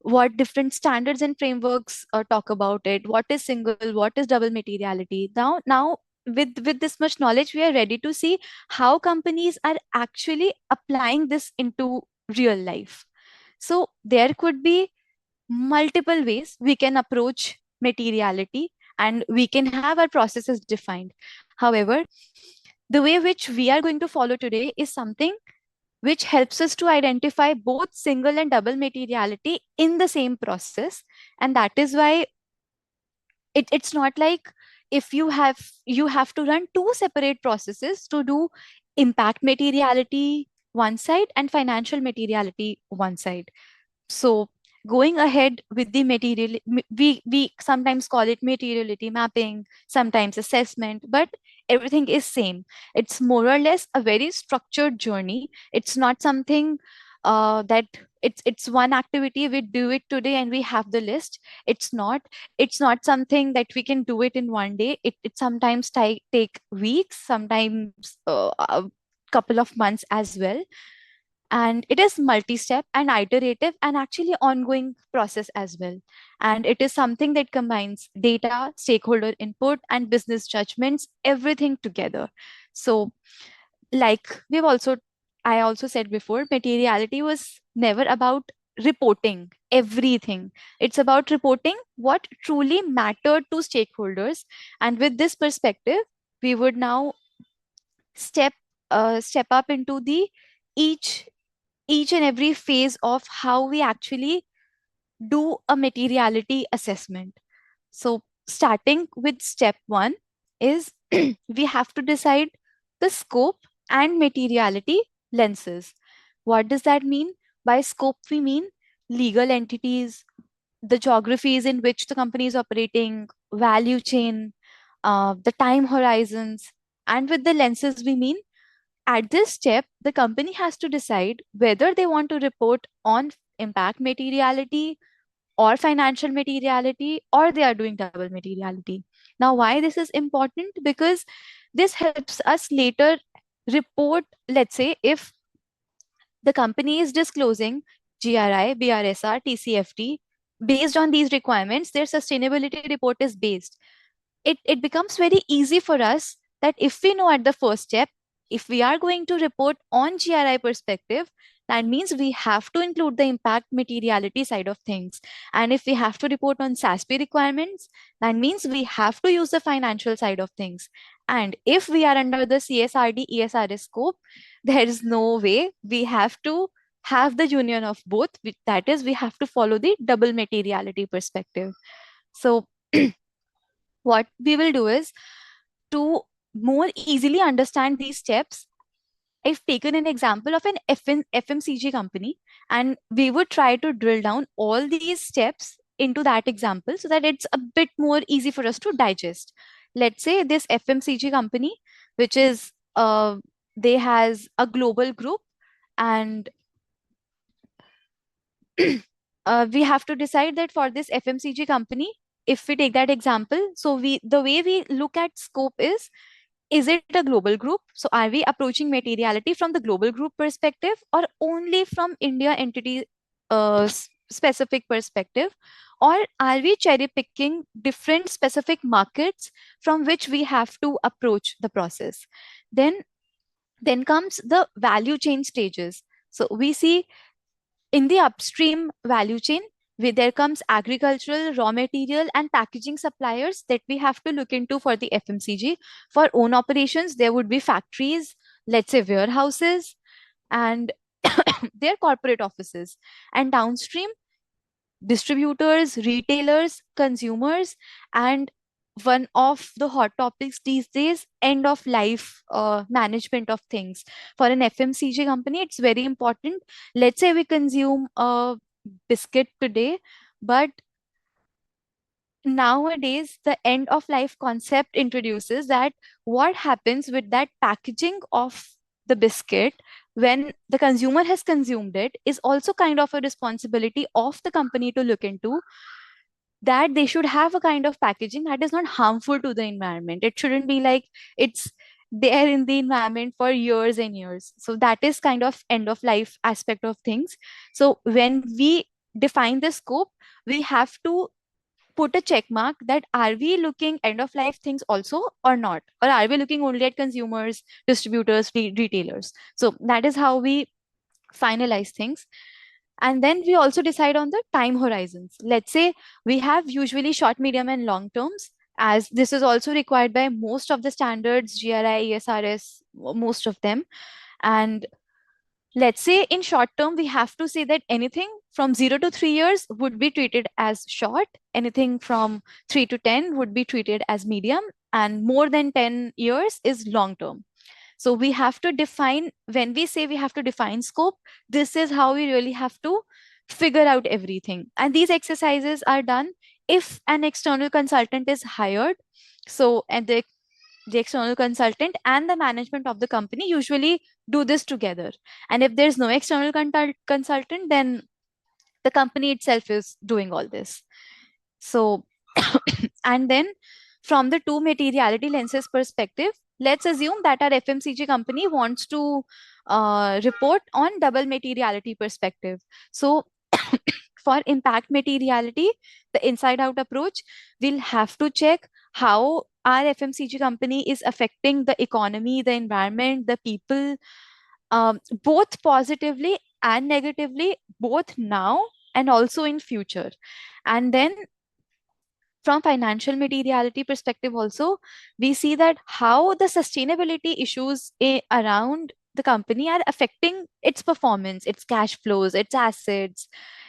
what different standards and frameworks talk about it, what is single, what is double materiality, now with this much knowledge, we are ready to see how companies are actually applying this into real life. So there could be multiple ways we can approach materiality and we can have our processes defined. However, the way which we are going to follow today is something which helps us to identify both single and double materiality in the same process. And that is why it's not like if you have to run two separate processes to do impact materiality one side and financial materiality one side. So going ahead with the material, we sometimes call it materiality mapping, sometimes assessment, but everything is same. It's more or less a very structured journey. It's not something that it's one activity, we do it today and we have the list. It's not something that we can do it in one day. It sometimes take weeks, sometimes a couple of months as well. And it is multi-step and iterative and actually ongoing process as well. And it is something that combines data, stakeholder input, and business judgments, everything together. So like I also said before, materiality was never about reporting everything. It's about reporting what truly mattered to stakeholders. And with this perspective, we would now step step up into the each each and every phase of how we actually do a materiality assessment. So, starting with step one is we have to decide the scope and materiality lenses. What does that mean? By scope, we mean legal entities, the geographies in which the company is operating, value chain, the time horizons, and with the lenses, we mean at this step, the company has to decide whether they want to report on impact materiality or financial materiality, or they are doing double materiality. Now, why this is important? Because this helps us later report, let's say, if the company is disclosing GRI, BRSR, TCFT, based on these requirements, their sustainability report is based. It becomes very easy for us that if we know at the first step, if we are going to report on GRI perspective, that means we have to include the impact materiality side of things. And if we have to report on SASB requirements, that means we have to use the financial side of things. And if we are under the CSRD ESRS scope, there is no way. We have to have the union of both. That is, we have to follow the double materiality perspective. So what we will do is, to more easily understand these steps, I've taken an example of an FMCG company, and we would try to drill down all these steps into that example so that it's a bit more easy for us to digest. Let's say this FMCG company, which is they has a global group, and we have to decide that for this FMCG company, if we take that example, so the way we look at scope is it a global group? So are we approaching materiality from the global group perspective or only from India entity specific perspective? Or are we cherry picking different specific markets from which we have to approach the process? Then comes the value chain stages. So we see in the upstream value chain, there comes agricultural, raw material, and packaging suppliers that we have to look into for the FMCG. For own operations, there would be factories, let's say warehouses, and their corporate offices. And downstream, distributors, retailers, consumers, and one of the hot topics these days, end of life management of things. For an FMCG company, it's very important. Let's say we consume a biscuit today, but nowadays the end of life concept introduces that what happens with that packaging of the biscuit when the consumer has consumed it is also kind of a responsibility of the company to look into, that they should have a kind of packaging that is not harmful to the environment. It shouldn't be like it's there in the environment for years and years. So that is kind of end of life aspect of things. So when we define the scope, we have to put a check mark that are we looking end of life things also or not, or are we looking only at consumers, distributors, retailers. So that is how we finalize things. And then we also decide on the time horizons. Let's say we have usually short, medium, and long terms, as this is also required by most of the standards, GRI, ESRS, most of them. And let's say in short term, we have to say that anything from 0 to 3 years would be treated as short, anything from 3 to 10 would be treated as medium, and more than 10 years is long term. So we have to define, when we say we have to define scope, this is how we really have to figure out everything. And these exercises are done if an external consultant is hired. So, and the external consultant and the management of the company usually do this together. And if there's no external consultant, then the company itself is doing all this. So, and then from the two materiality lenses perspective, let's assume that our FMCG company wants to report on double materiality perspective. So, for impact materiality, the inside out approach, we'll have to check how our FMCG company is affecting the economy, the environment, the people, both positively and negatively, both now and also in future. And then from financial materiality perspective also, we see that how the sustainability issues around the company are affecting its performance, its cash flows, its assets,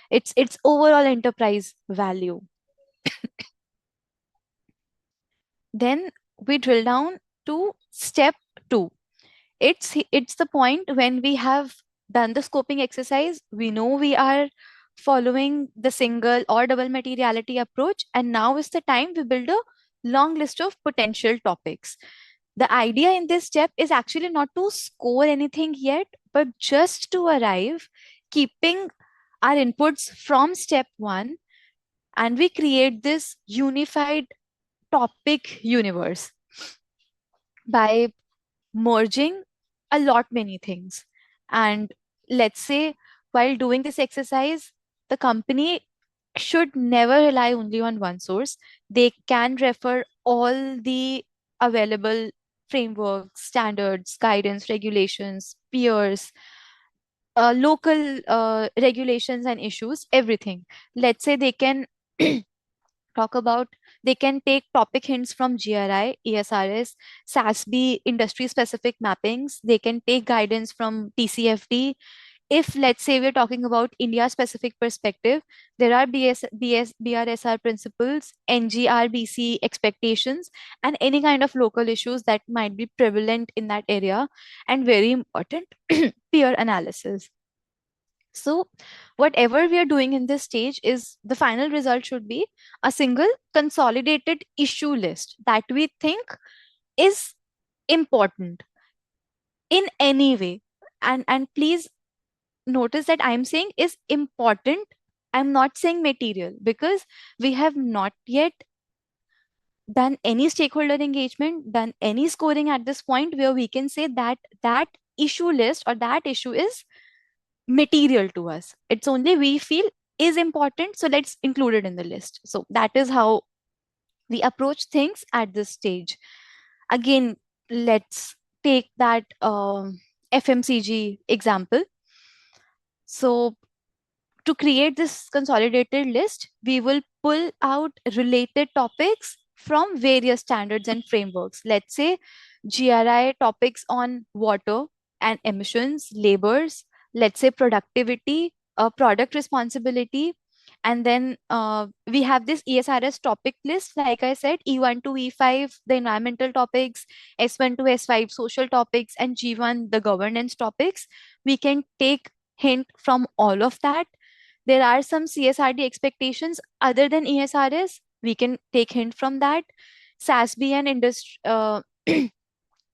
its overall enterprise value. Then we drill down to step 2. It's the point when we have done the scoping exercise, we know we are following the single or double materiality approach, and now is the time we build a long list of potential topics. The idea in this step is actually not to score anything yet, but just to arrive, keeping our inputs from step 1, and we create this unified topic universe by merging a lot many things. And let's say while doing this exercise, the company should never rely only on one source. They can refer all the available frameworks, standards, guidance, regulations, peers, local regulations and issues, everything. Let's say they can talk about, they can take topic hints from GRI, ESRS, SASB, industry specific mappings. They can take guidance from TCFD. If let's say we're talking about India specific perspective, there are BRSR principles, NGRBC expectations, and any kind of local issues that might be prevalent in that area. And very important, peer analysis. So whatever we are doing in this stage is the final result should be a single consolidated issue list that we think is important in any way. And please notice that I'm saying is important. I'm not saying material, because we have not yet done any stakeholder engagement, done any scoring at this point where we can say that that issue list or that issue is material to us. It's only we feel is important, so let's include it in the list. So that is how we approach things at this stage. Again, let's take that FMCG example. So to create this consolidated list, we will pull out related topics from various standards and frameworks. Let's say GRI topics on water and emissions, labors, let's say productivity, product responsibility. And then we have this ESRS topic list, like I said, E1 to E5, the environmental topics, S1 to S5, social topics, and G1, the governance topics. We can take hint from all of that. There are some CSRD expectations other than ESRS. We can take hint from that. SASB and industry.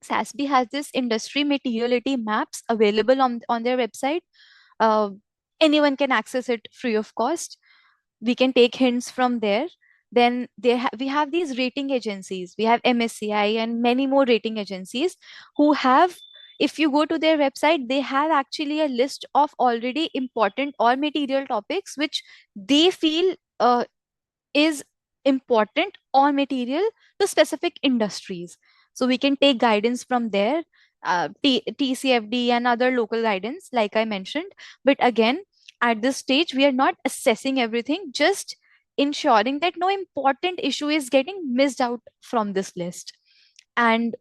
SASB has this industry materiality maps available on their website. Uh, Anyone can access it free of cost. We can take hints from there. Then we have these rating agencies. We have MSCI and many more rating agencies who have, if you go to their website, they have actually a list of already important or material topics which they feel is important or material to specific industries. So we can take guidance from there, TCFD and other local guidance, like I mentioned. But again, at this stage, we are not assessing everything, just ensuring that no important issue is getting missed out from this list. And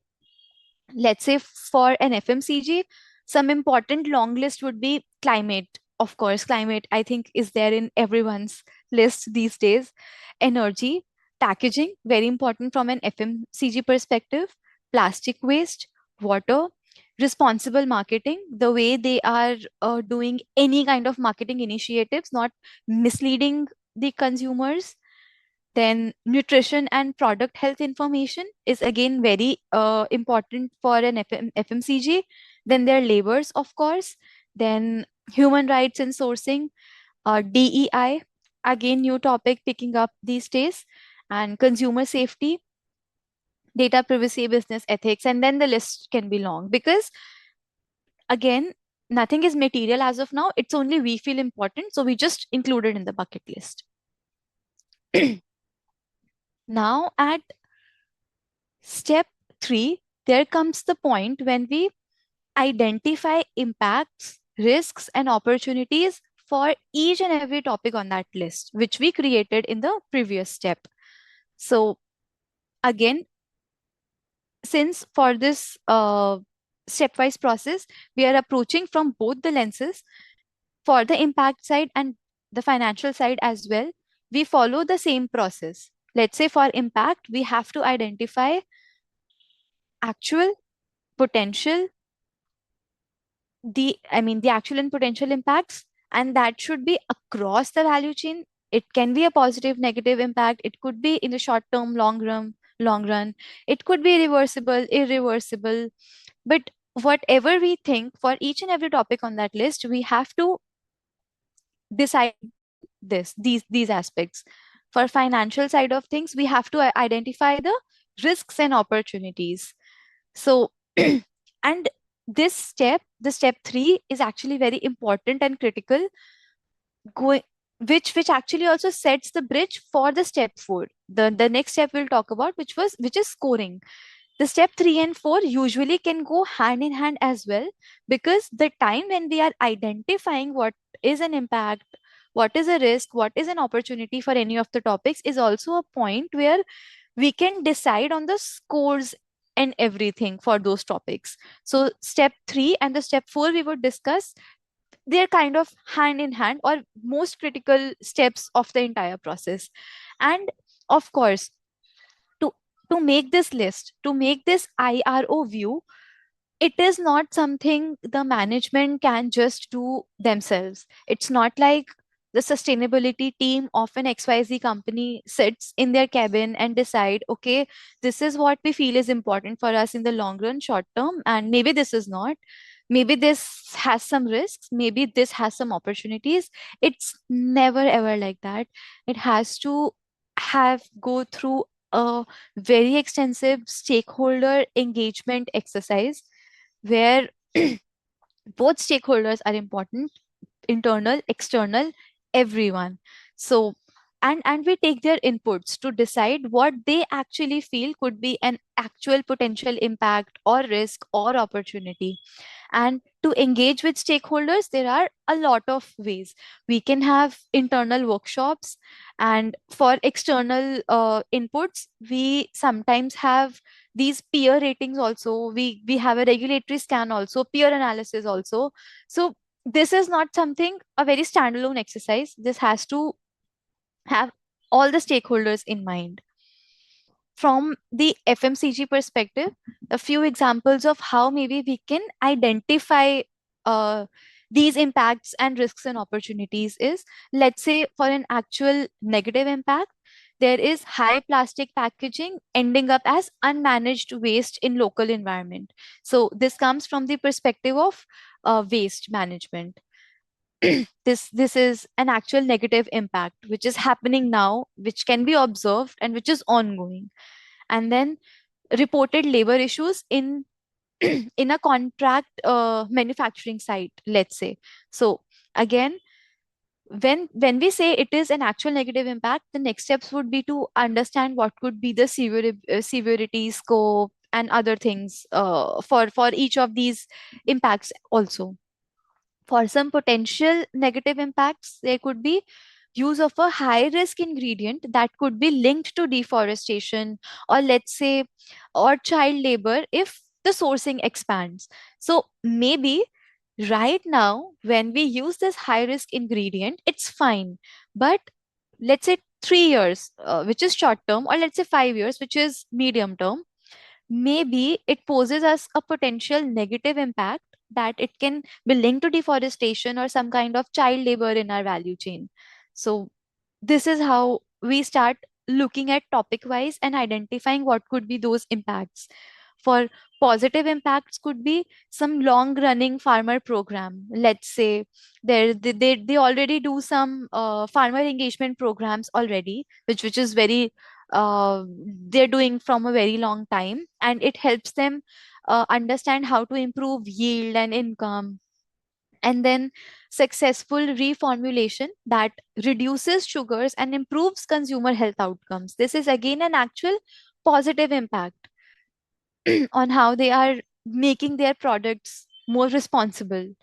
let's say for an FMCG, some important long list would be climate. Of course, climate, I think, is there in everyone's list these days. Energy, Packaging, very important from an FMCG perspective. Plastic waste, water, responsible marketing, the way they are doing any kind of marketing initiatives, not misleading the consumers. Then nutrition and product health information is again very important for an FMCG. Then their labors, of course. Then human rights and sourcing, DEI, again new topic picking up these days, and consumer safety, data privacy, business ethics, and then the list can be long because again nothing is material as of now. It's only we feel important, so we just include it in the bucket list. Now at step 3, there comes the point when we identify impacts, risks, and opportunities for each and every topic on that list, which we created in the previous step. So again, since for this stepwise process, we are approaching from both the lenses, for the impact side and the financial side as well, we follow the same process. Let's say for impact, we have to identify actual, potential, the actual and potential impacts, and that should be across the value chain. It can be a positive, negative impact. It could be in the short term, long run. It could be reversible, irreversible. But whatever we think for each and every topic on that list, we have to decide these aspects. For financial side of things, we have to identify the risks and opportunities. So and this step, the step 3, is actually very important and critical, going which actually also sets the bridge for the step 4, the next step we'll talk about, which is scoring. The step 3 and 4 usually can go hand in hand as well, because the time when we are identifying what is an impact, what is a risk, what is an opportunity for any of the topics, is also a point where we can decide on the scores and everything for those topics. So step 3 and the step 4 we would discuss, they're kind of hand in hand, or most critical steps of the entire process. And of course, to to make this list, to make this IRO view, it is not something the management can just do themselves. It's not like the sustainability team of an XYZ company sits in their cabin and decide, okay, this is what we feel is important for us in the long run, short term, and maybe this is not. Maybe this has some risks, maybe this has some opportunities. It's never ever like that. It has to have go through a very extensive stakeholder engagement exercise where both stakeholders are important, internal, external, everyone. So and we take their inputs to decide what they actually feel could be an actual potential impact or risk or opportunity. And to engage with stakeholders, there are a lot of ways. We can have internal workshops, and for external inputs, we sometimes have these peer ratings also. We have a regulatory scan also, peer analysis also. So this is not something a very standalone exercise. This has to have all the stakeholders in mind. From the FMCG perspective, a few examples of how maybe we can identify uh, these impacts and risks and opportunities is, let's say for an actual negative impact, there is high plastic packaging ending up as unmanaged waste in local environment. So this comes from the perspective of waste management. This is an actual negative impact which is happening now, which can be observed and which is ongoing. And then reported labor issues in in a contract manufacturing site, let's say. So again, when we say it is an actual negative impact, the next steps would be to understand what could be the severity, scope, and other things for each of these impacts also. For some potential negative impacts, there could be use of a high risk ingredient that could be linked to deforestation, or let's say, or child labor if the sourcing expands. So maybe right now, when we use this high risk ingredient, it's fine. But let's say 3 years, which is short term, or let's say 5 years, which is medium term, maybe it poses us a potential negative impact, that it can be linked to deforestation or some kind of child labor in our value chain. So this is how we start looking at topic wise and identifying what could be those impacts. For positive impacts could be some long running farmer program. Let's say they already do some farmer engagement programs already, which is very they're doing from a very long time, and it helps them understand how to improve yield and income. And then successful reformulation that reduces sugars and improves consumer health outcomes. This is again an actual positive impact on how they are making their products more responsible.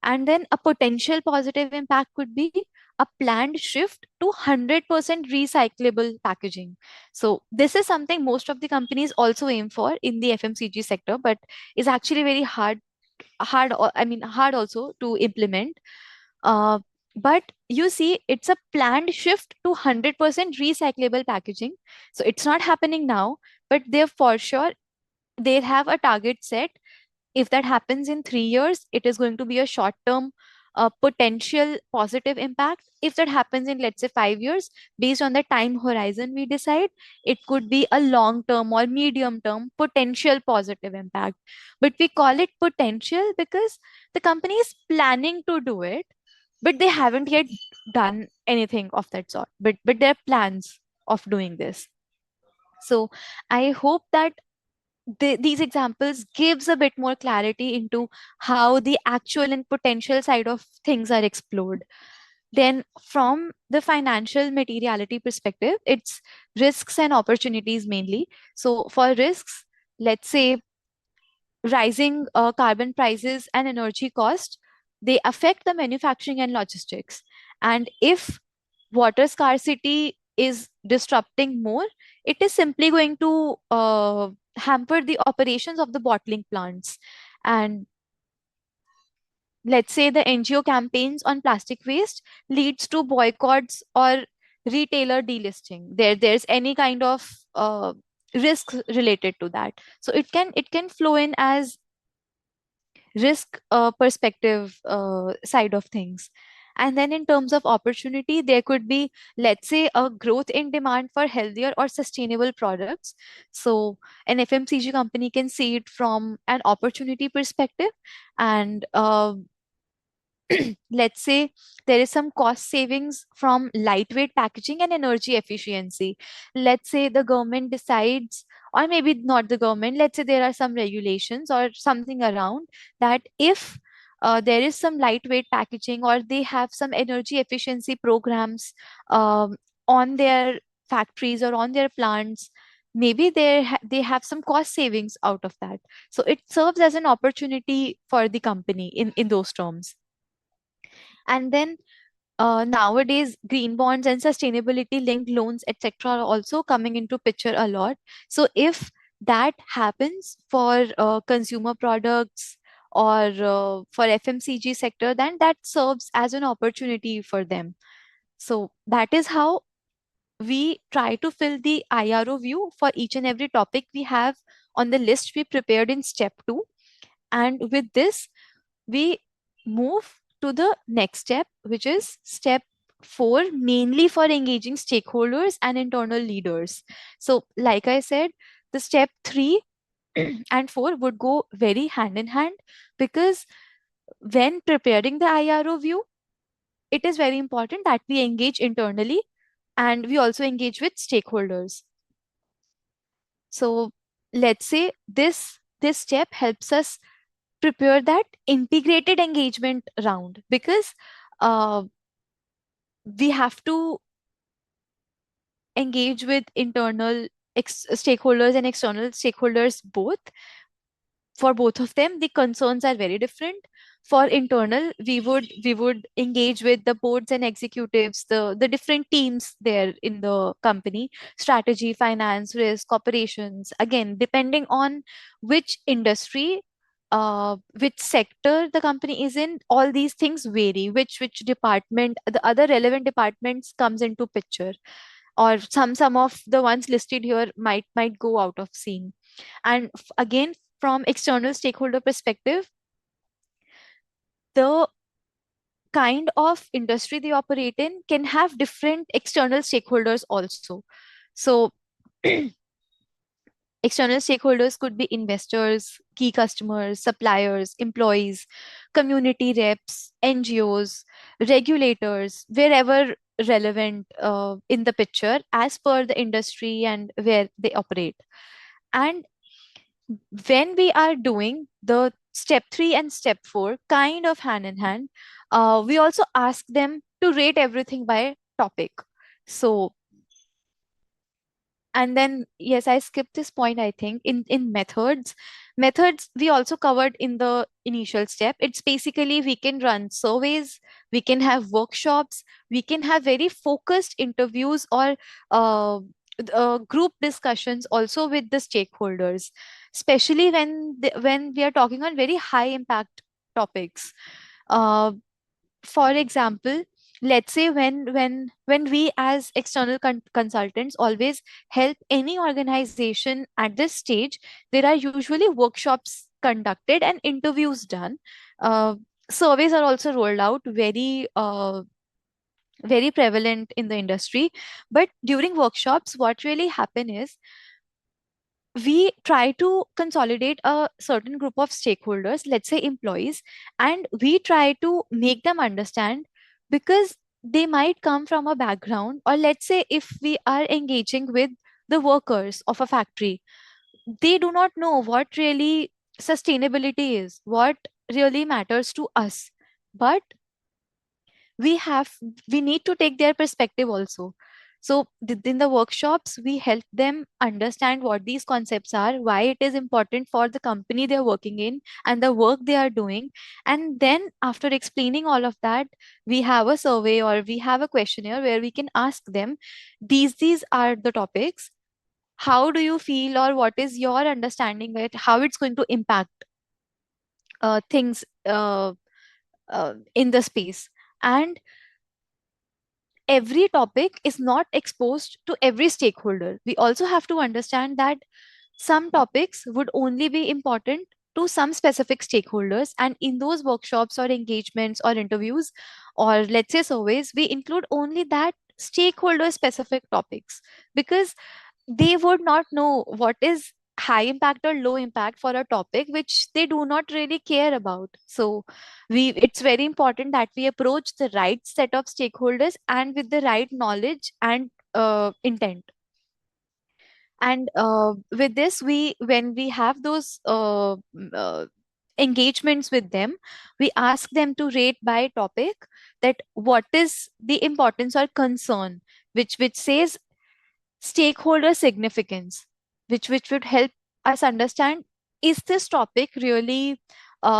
And then a potential positive impact could be a planned shift to 100% recyclable packaging. So this is something most of the companies also aim for in the FMCG sector, but is actually very hard also to implement. uh, but you see, it's a planned shift to 100% recyclable packaging. So it's not happening now, but they're for sure, they have a target set. If that happens in 3 years, it is going to be a short term potential positive impact. If that happens in, let's say, 5 years, based on the time horizon we decide, it could be a long term or medium term potential positive impact. But we call it potential because the company is planning to do it, but they haven't yet done anything of that sort. But there are plans of doing this. So I hope that these examples gives a bit more clarity into how the actual and potential side of things are explored. Then from the financial materiality perspective, it's risks and opportunities mainly. So for risks, let's say rising carbon prices and energy cost, they affect the manufacturing and logistics. And if water scarcity is disrupting more, it is simply going to hamper the operations of the bottling plants. And let's say the NGO campaigns on plastic waste leads to boycotts or retailer delisting. There's any kind of risk related to that. So it can flow in as risk perspective side of things. And then in terms of opportunity, there could be, let's say, a growth in demand for healthier or sustainable products. So an FMCG company can see it from an opportunity perspective. And let's say there is some cost savings from lightweight packaging and energy efficiency. Let's say the government decides, or maybe not the government, let's say there are some regulations or something around that if there is some lightweight packaging, or they have some energy efficiency programs um, on their factories or on their plants, maybe they have some cost savings out of that. So it serves as an opportunity for the company in those terms. And then nowadays, green bonds and sustainability linked loans, etc., are also coming into picture a lot. So if that happens for consumer products or for FMCG sector, then that serves as an opportunity for them. So that is how we try to fill the IRO view for each and every topic we have on the list we prepared in step 2. And with this, we move to the next step, which is step 4, mainly for engaging stakeholders and internal leaders. So, like I said, the step 3 and 4 would go very hand in hand, because when preparing the IRO view, it is very important that we engage internally and we also engage with stakeholders. So, let's say this step helps us prepare that integrated engagement round, because uh, we have to engage with internal stakeholders and external stakeholders both. For both of them, the concerns are very different. For internal, we would engage with the boards and executives, the different teams there in the company: strategy, finance, risk, operations, again depending on which industry which sector the company is in, all these things vary. Which department, the other relevant departments comes into picture, or some of the ones listed here might go out of scene. And again, from external stakeholder perspective, the kind of industry they operate in can have different external stakeholders also. So external stakeholders could be investors, key customers, suppliers, employees, community reps, NGOs, regulators, wherever relevant in the picture as per the industry and where they operate. And when we are doing the step 3 and step 4 kind of hand in hand, we also ask them to rate everything by topic. So, and then yes, I skipped this point. I think in methods we also covered in the initial step. It's basically we can run surveys, we can have workshops, we can have very focused interviews or uh, group discussions also with the stakeholders, especially when we are talking on very high impact topics. uh, for example, let's say when we as external consultants always help any organization at this stage, there are usually workshops conducted and interviews done. uh, Surveys are also rolled out, very prevalent in the industry. But during workshops, what really happen is we try to consolidate a certain group of stakeholders, let's say employees, and we try to make them understand, because they might come from a background, or let's say if we are engaging with the workers of a factory, they do not know what really sustainability is, what really matters to us. But we have we need to take their perspective also. So in the workshops we help them understand what these concepts are, why it is important for the company they're working in and the work they are doing. And then after explaining all of that, we have a survey or we have a questionnaire where we can ask them, these are the topics, how do you feel, or what is your understanding it, how it's going to impact things in the space. And every topic is not exposed to every stakeholder. We also have to understand that some topics would only be important to some specific stakeholders. And in those workshops or engagements or interviews, or let's say surveys, we include only that stakeholder specific topics, because they would not know what is high impact or low impact for a topic which they do not really care about. So it's very important that we approach the right set of stakeholders and with the right knowledge and intent. And with this, we when we have those engagements with them, we ask them to rate by topic, that what is the importance or concern, which says stakeholder significance, which would help us understand, is this topic really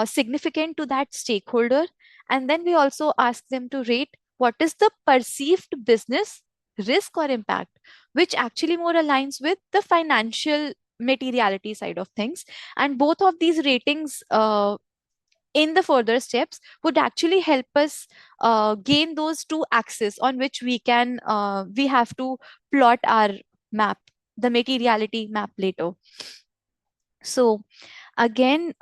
significant to that stakeholder. And then we also ask them to rate what is the perceived business risk or impact, which actually more aligns with the financial materiality side of things. And both of these ratings in the further steps would actually help us gain those two axes on which we have to plot our map, the materiality map later. So again,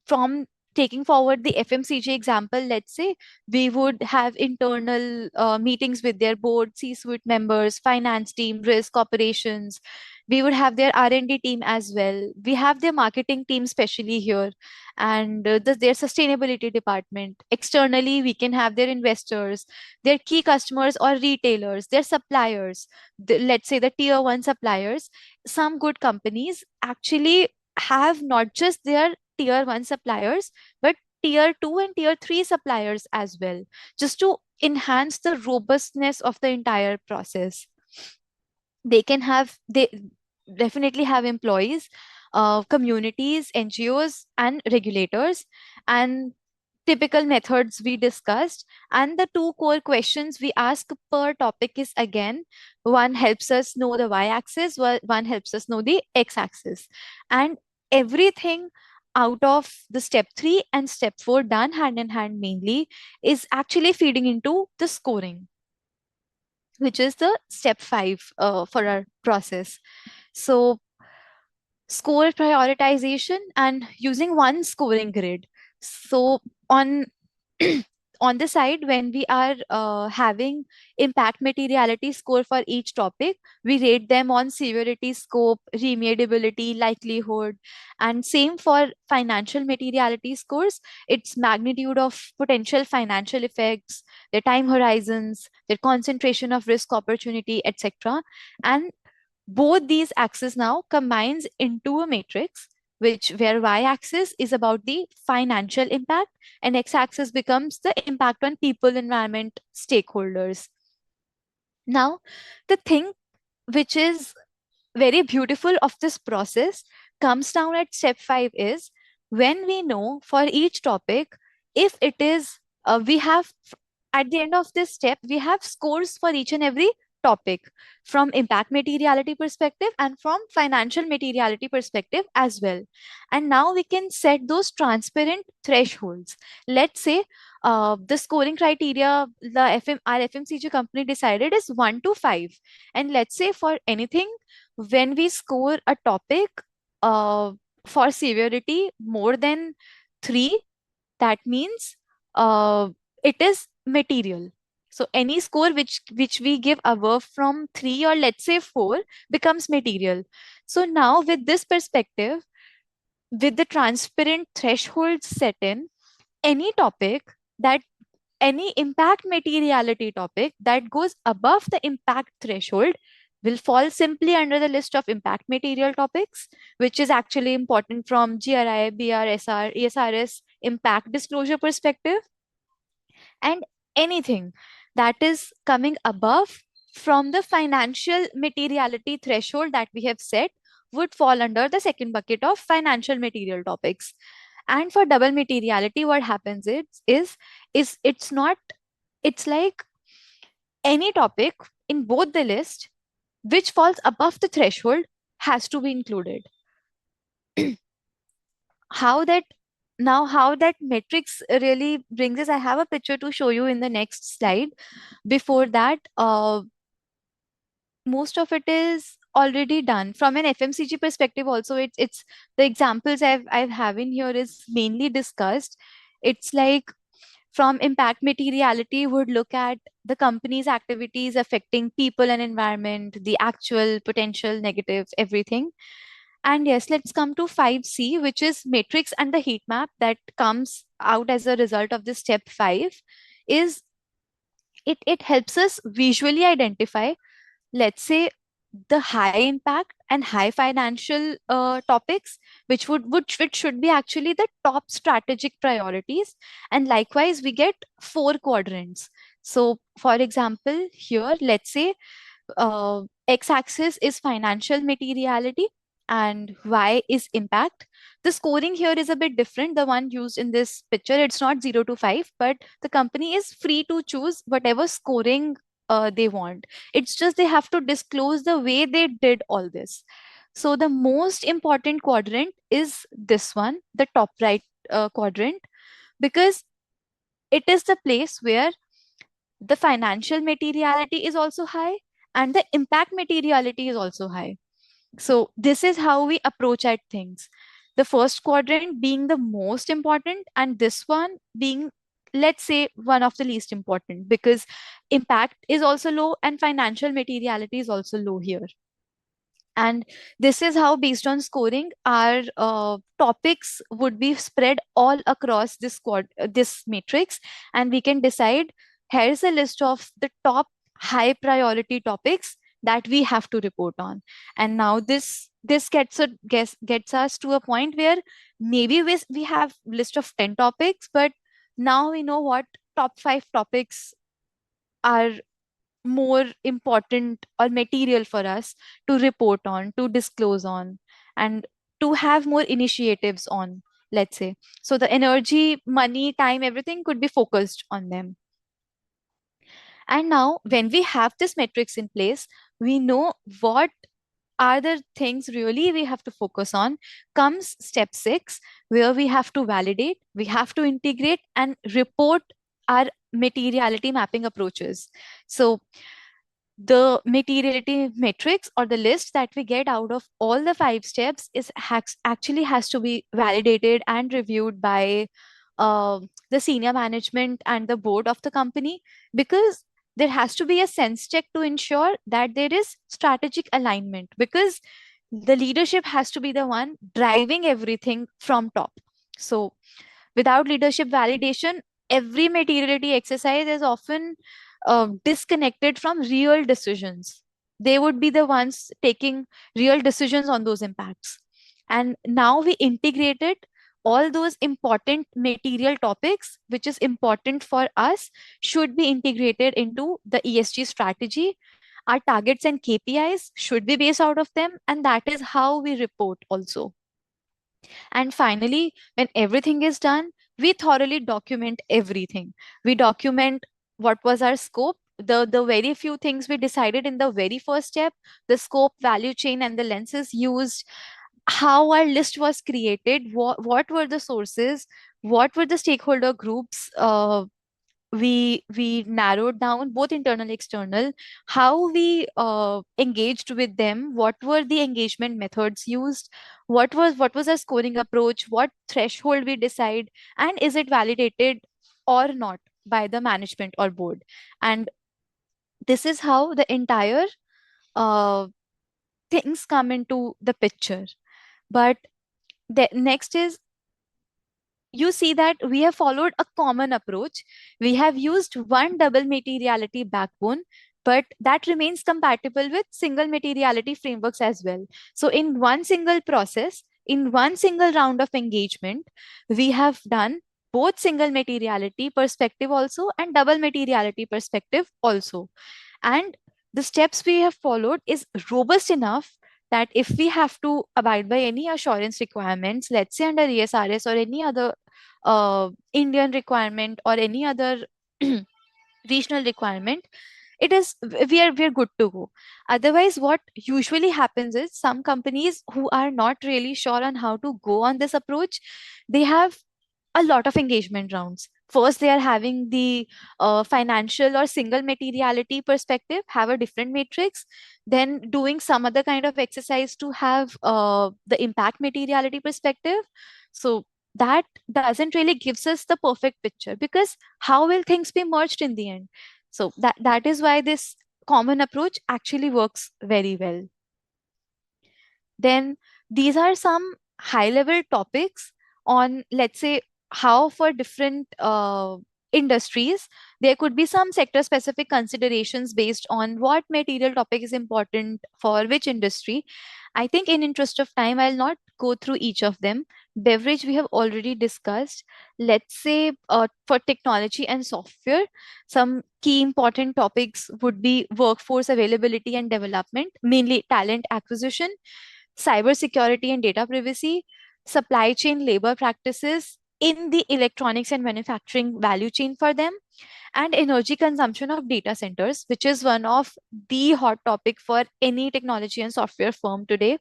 from taking forward the FMCG example, let's say we would have internal meetings with their board, C-suite members, finance team, risk operations. We would have their R&D team as well. We have their marketing team, especially here, and their sustainability department. Externally, we can have their investors, their key customers or retailers, their suppliers, let's say the tier one suppliers. Some good companies actually have not just their tier 1 suppliers, but tier 2 and tier 3 suppliers as well, just to enhance the robustness of the entire process. They definitely have employees, communities, NGOs, and regulators. And typical methods we discussed, and the two core questions we ask per topic is, again, one helps us know the y axis, one helps us know the x axis. And everything out of the step 3 and step 4 done hand in hand mainly is actually feeding into the scoring, which is the step 5 for our process. So score prioritization and using one scoring grid. So on on the side, when we are having impact materiality score for each topic, we rate them on severity, scope, remediability, likelihood. And same for financial materiality scores, its magnitude of potential financial effects, their time horizons, their concentration of risk opportunity, etc. And both these axes now combines into a matrix, which where y-axis is about the financial impact and x-axis becomes the impact on people, environment, stakeholders. Now, the thing which is very beautiful of this process comes down at step 5 is when we know for each topic, if it is we have at the end of this step we have scores for each and every topic from impact materiality perspective and from financial materiality perspective as well. And now we can set those transparent thresholds. Let's say the scoring criteria our FMCG company decided is 1 to 5, and let's say for anything when we score a topic uh, for severity more than 3, that means it is material. So any score which we give above from 3 or let's say 4 becomes material. So now with this perspective, with the transparent thresholds set in, any topic that any impact materiality topic that goes above the impact threshold will fall simply under the list of impact material topics, which is actually important from GRI, BRSR, ESRS impact disclosure perspective. And anything that is coming above from the financial materiality threshold that we have set would fall under the second bucket of financial material topics. And for double materiality, what happens is it's not, it's like any topic in both the list which falls above the threshold has to be included. how that how that matrix really brings us, I have a picture to show you in the next slide. Before that, most of it is already done from an FMCG perspective. Also, it's the examples I've having here is mainly discussed. It's like from impact materiality would look at the company's activities affecting people and environment, the actual potential negatives, everything. And yes, let's come to 5C, which is matrix and the heat map that comes out as a result of this step 5. Is it helps us visually identify, let's say, the high impact and high financial topics, which should be actually the top strategic priorities. And likewise, we get 4 quadrants. So, for example, here, let's say x-axis is financial materiality and y is impact. The scoring here is a bit different. The one used in this picture, it's not 0 to 5, but the company is free to choose whatever scoring they want. It's just they have to disclose the way they did all this. So the most important quadrant is this one, the top right quadrant, because it is the place where the financial materiality is also high and the impact materiality is also high. So this is how we approach at things. The first quadrant being the most important and this one being, let's say, one of the least important, because impact is also low and financial materiality is also low here. And this is how, based on scoring, our topics would be spread all across this matrix, and we can decide here's a list of the top high priority topics that we have to report on. And now this gets us to a point where maybe we have list of 10 topics, but now we know what top 5 topics are more important or material for us to report on, to disclose on, and to have more initiatives on, let's say. So the energy, money, time, everything could be focused on them. And now, when we have this metrics in place, we know what are the things really we have to focus on, comes step 6, where we have to validate, we have to integrate and report our materiality mapping approaches. So the materiality matrix or the list that we get out of all the 5 steps is actually has to be validated and reviewed by the senior management and the board of the company, because there has to be a sense check to ensure that there is strategic alignment, because the leadership has to be the one driving everything from top. So without leadership validation, every materiality exercise is often disconnected from real decisions. They would be the ones taking real decisions on those impacts. And now we integrated all those important material topics, which is important for us, should be integrated into the ESG strategy. Our targets and KPIs should be based out of them, and that is how we report also. And finally, when everything is done, we thoroughly document everything. We document what was our scope, the very few things we decided in the very first step, the scope, value chain, and the lenses used, how our list was created, what were the sources, what were the stakeholder groups we narrowed down, both internal external, how we engaged with them, what were the engagement methods used, what was our scoring approach, what threshold we decide, and is it validated or not by the management or board. And this is how the entire uh, things come into the picture. But the next is, you see that we have followed a common approach. We have used one double materiality backbone, but that remains compatible with single materiality frameworks as well. So, in one single process, in one single round of engagement, we have done both single materiality perspective also and double materiality perspective also. And the steps we have followed is robust enough that if we have to abide by any assurance requirements, let's say under ESRS or any other Indian requirement or any other regional requirement, it is we are good to go. Otherwise, what usually happens is some companies who are not really sure on how to go on this approach, they have a lot of engagement rounds. First, they are having the financial or single materiality perspective, have a different matrix, then doing some other kind of exercise to have the impact materiality perspective. So that doesn't really gives us the perfect picture, because how will things be merged in the end? So that is why this common approach actually works very well. Then these are some high level topics on, let's say, how for different industries there could be some sector specific considerations based on what material topic is important for which industry. I think in interest of time, I'll not go through each of them. Beverage we have already discussed. Let's say for technology and software, some key important topics would be workforce availability and development, mainly talent acquisition, cybersecurity and data privacy, supply chain labor practices in the electronics and manufacturing value chain for them, and energy consumption of data centers, which is one of the hot topic for any technology and software firm today.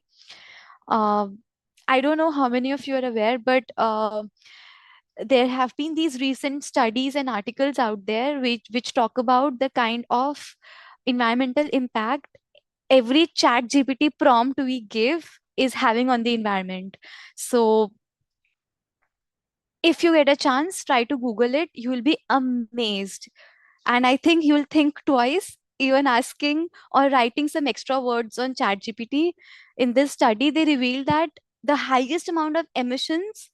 Uh, I don't know how many of you are aware, but there have been these recent studies and articles out there which talk about the kind of environmental impact every chat GPT prompt we give is having on the environment. So if you get a chance, try to Google it. You will be amazed. And I think you'll think twice, even asking or writing some extra words on ChatGPT. In this study, they revealed that the highest amount of emissions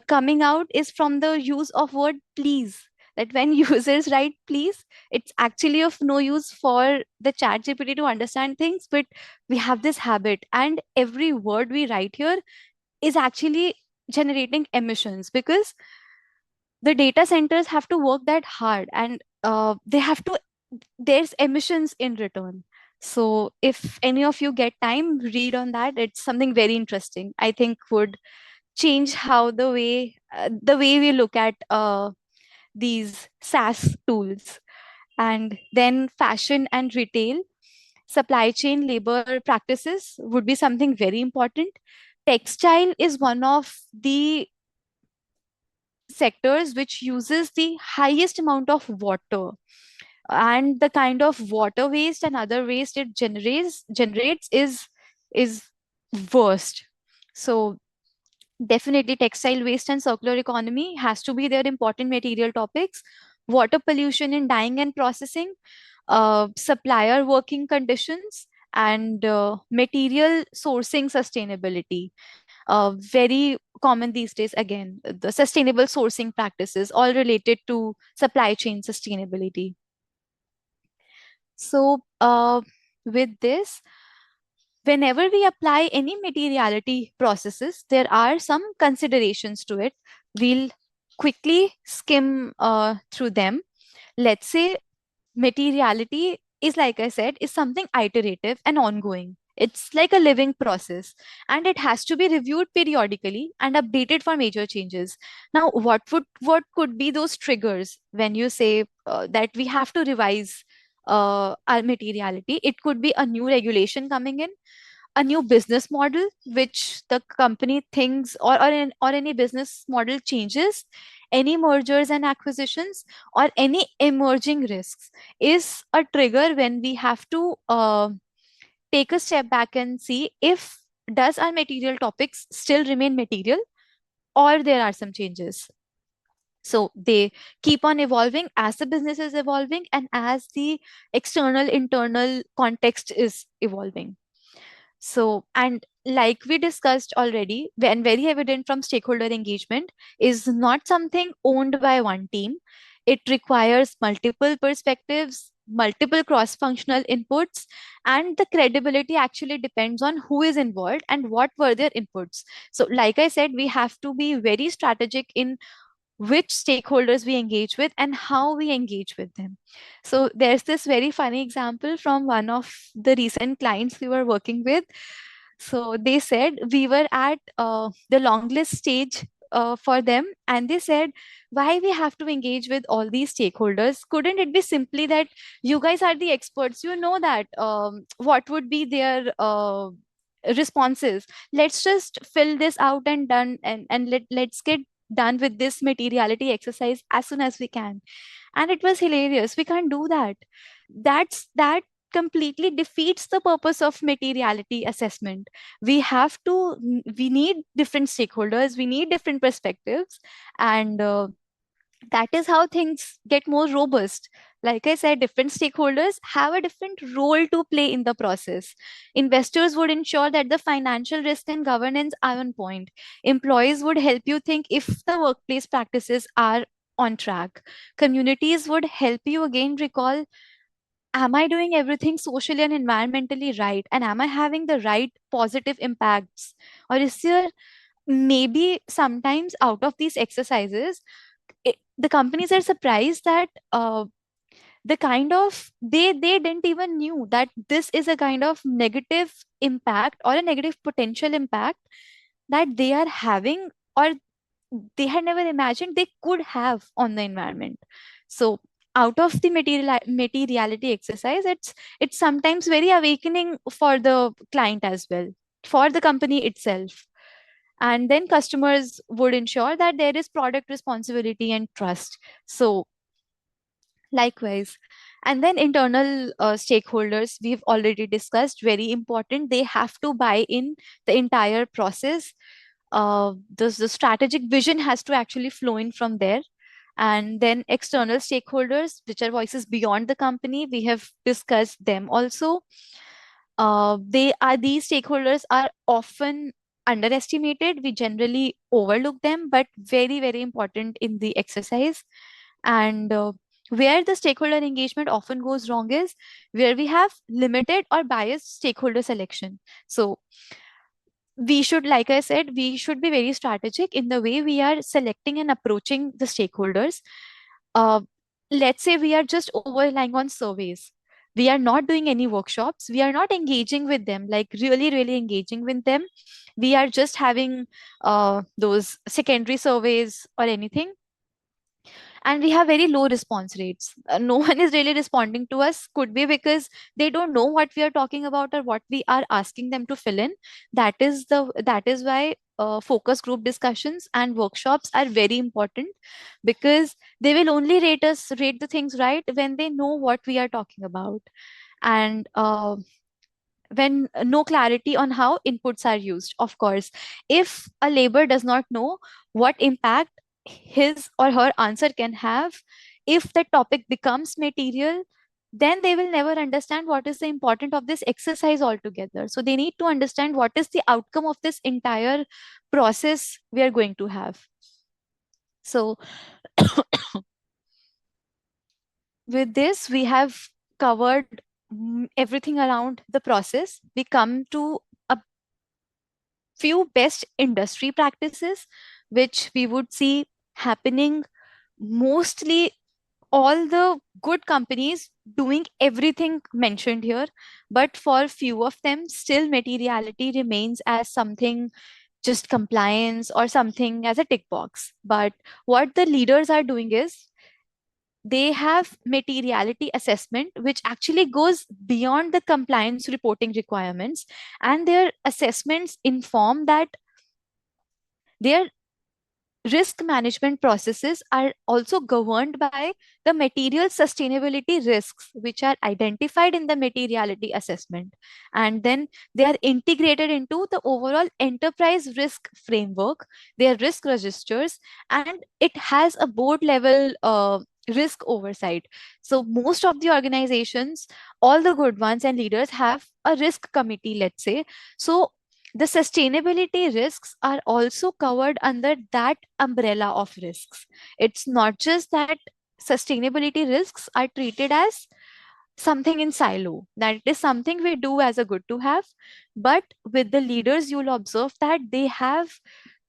coming out is from the use of word please. That when users write please, it's actually of no use for the ChatGPT to understand things, but we have this habit, and every word we write here is actually generating emissions, because the data centers have to work that hard, and they have to, there's emissions in return. So if any of you get time, read on that. It's something very interesting, I think would change how the way we look at these SaaS tools. And then fashion and retail, supply chain labor practices would be something very important. Textile is one of the sectors which uses the highest amount of water, and the kind of water waste and other waste it generates is worst. So definitely textile waste and circular economy has to be their important material topics. Water pollution in dyeing and processing, supplier working conditions, and material sourcing sustainability. Very common these days, again, the sustainable sourcing practices, all related to supply chain sustainability. So, with this, whenever we apply any materiality processes, there are some considerations to it. We'll quickly skim through them. Let's say materiality is, like I said, is something iterative and ongoing. It's like a living process, and it has to be reviewed periodically and updated for major changes. Now, what could be those triggers when you say that we have to revise our materiality? It could be a new regulation coming in, a new business model which the company thinks, or any business model changes, any mergers and acquisitions, or any emerging risks is a trigger when we have to take a step back and see if does our material topics still remain material, or there are some changes. So they keep on evolving as the business is evolving and as the external internal context is evolving. So, and like we discussed already, and very evident from stakeholder engagement, is not something owned by one team. It requires multiple perspectives, multiple cross functional inputs, and the credibility actually depends on who is involved and what were their inputs. So, like I said, we have to be very strategic in which stakeholders we engage with and how we engage with them. So there's this very funny example from one of the recent clients we were working with. So they said we were at the long list stage for them, and they said, why we have to engage with all these stakeholders? Couldn't it be simply that you guys are the experts, you know that what would be their responses? Let's just fill this out and done, and let's get done with this materiality exercise as soon as we can. And it was hilarious. We can't do that. That completely defeats the purpose of materiality assessment. We need different stakeholders, we need different perspectives, and that is how things get more robust. Like I said, different stakeholders have a different role to play in the process. Investors would ensure that the financial risk and governance are on point. Employees would help you think if the workplace practices are on track. Communities would help you again recall, am I doing everything socially and environmentally right? And am I having the right positive impacts? Or is there maybe sometimes out of these exercises, the companies are surprised that the kind of they didn't even knew that this is a kind of negative impact or a negative potential impact that they are having, or they had never imagined they could have on the environment. So out of the materiality exercise, it's sometimes very awakening for the client as well, for the company itself. And then customers would ensure that there is product responsibility and trust. So likewise. And then internal stakeholders, we've already discussed, very important. They have to buy in the entire process. The strategic vision has to actually flow in from there. And then external stakeholders, which are voices beyond the company, we have discussed them also. These stakeholders are often underestimated. We generally overlook them, but very, very important in the exercise. And where the stakeholder engagement often goes wrong is where we have limited or biased stakeholder selection. So we should, like I said, we should be very strategic in the way we are selecting and approaching the stakeholders. uh, let's say we are just over relying on surveys, we are not doing any workshops, we are not engaging with them, like really really engaging with them. We are just having those secondary surveys or anything, and we have very low response rates. No one is really responding to us. Could be because they don't know what we are talking about or what we are asking them to fill in. That is why focus group discussions and workshops are very important, because they will only rate the things right when they know what we are talking about. And when no clarity on how inputs are used, of course, if a labor does not know what impact his or her answer can have, if the topic becomes material, then they will never understand what is the importance of this exercise altogether. So they need to understand what is the outcome of this entire process we are going to have. So with this, we have covered everything around the process. We come to a few best industry practices which we would see happening mostly all the good companies doing everything mentioned here, but for few of them still materiality remains as something just compliance or something as a tick box. But what the leaders are doing is they have materiality assessment which actually goes beyond the compliance reporting requirements, and their assessments inform that their risk management processes are also governed by the material sustainability risks which are identified in the materiality assessment, and then they are integrated into the overall enterprise risk framework, their risk registers, and it has a board level risk oversight. So most of the organizations, all the good ones and leaders, have a risk committee, let's say. So the sustainability risks are also covered under that umbrella of risks. It's not just that sustainability risks are treated as something in silo, that it is something we do as a good to have, but with the leaders, you'll observe that they have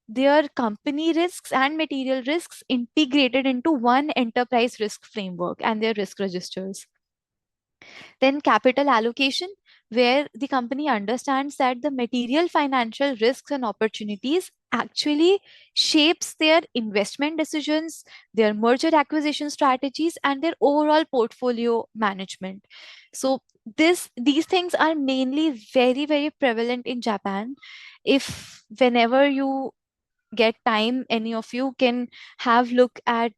their company risks and material risks integrated into one enterprise risk framework and their risk registers. Then capital allocation, where the company understands that the material financial risks and opportunities actually shapes their investment decisions, their merger acquisition strategies, and their overall portfolio management. So these things are mainly very, very prevalent in Japan. If whenever you get time, any of you can have look at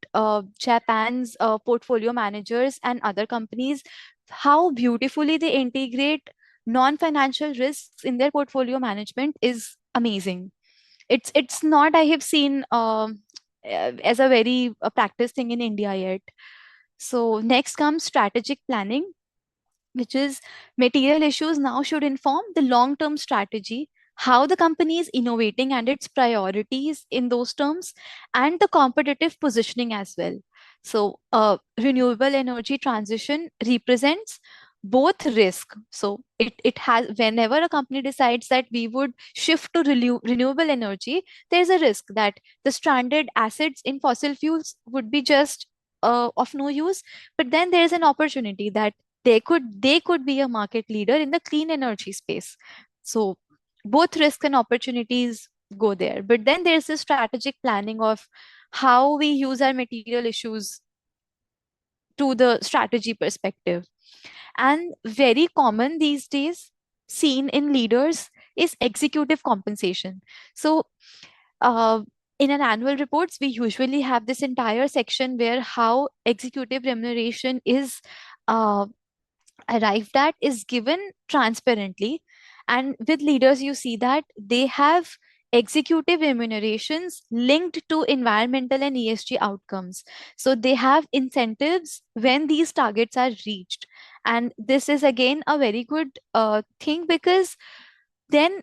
Japan's portfolio managers and other companies, how beautifully they integrate non-financial risks in their portfolio management is amazing. It's not I have seen as a very practice thing in India yet. So next comes strategic planning, which is material issues now should inform the long term strategy, how the company is innovating and its priorities in those terms, and the competitive positioning as well. So, renewable energy transition represents both risk. So, it has, whenever a company decides that we would shift to renewable energy, there's a risk that the stranded assets in fossil fuels would be just of no use. But then there's an opportunity that they could be a market leader in the clean energy space. So both risk and opportunities go there, but then there's this strategic planning of how we use our material issues to the strategy perspective. And very common these days seen in leaders is executive compensation. So uh, in an annual reports we usually have this entire section where how executive remuneration is uh, arrived at is given transparently. And with leaders, you see that they have executive remunerations linked to environmental and ESG outcomes. So they have incentives when these targets are reached. And this is again a very good thing, because then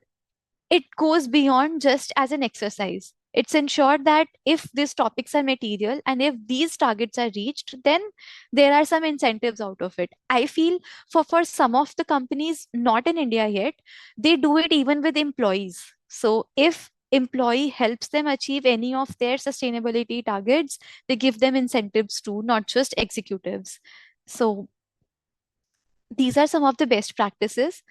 it goes beyond just as an exercise. It's ensured that if these topics are material and if these targets are reached, then there are some incentives out of it. I feel for some of the companies, not in India yet, they do it even with employees. So if employee helps them achieve any of their sustainability targets, they give them incentives too, not just executives. So these are some of the best practices.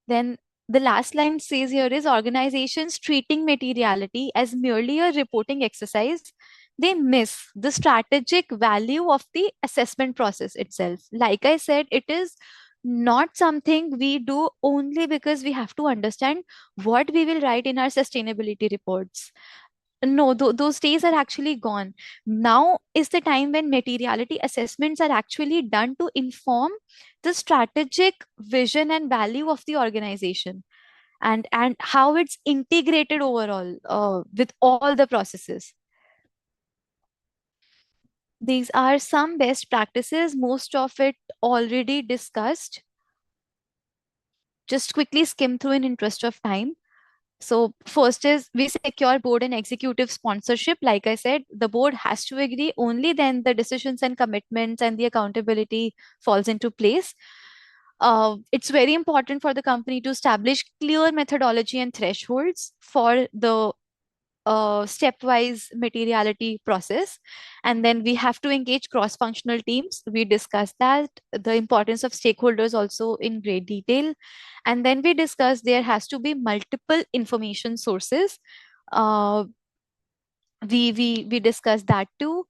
Then the last line says here is organizations treating materiality as merely a reporting exercise they miss the strategic value of the assessment process itself. Like I said, it is not something we do only because we have to understand what we will write in our sustainability reports. No, those days are actually gone. Now is the time when materiality assessments are actually done to inform the strategic vision and value of the organization, and how it's integrated overall with all the processes. These are some best practices, most of it already discussed. Just quickly skim through in interest of time. So first is we secure board and executive sponsorship. Like I said, the board has to agree, only then the decisions and commitments and the accountability falls into place. It's very important for the company to establish clear methodology and thresholds for the stepwise materiality process. And then we have to engage cross functional teams. We discussed that, the importance of stakeholders also in great detail. And then we discussed there has to be multiple information sources. uh, we discussed that too.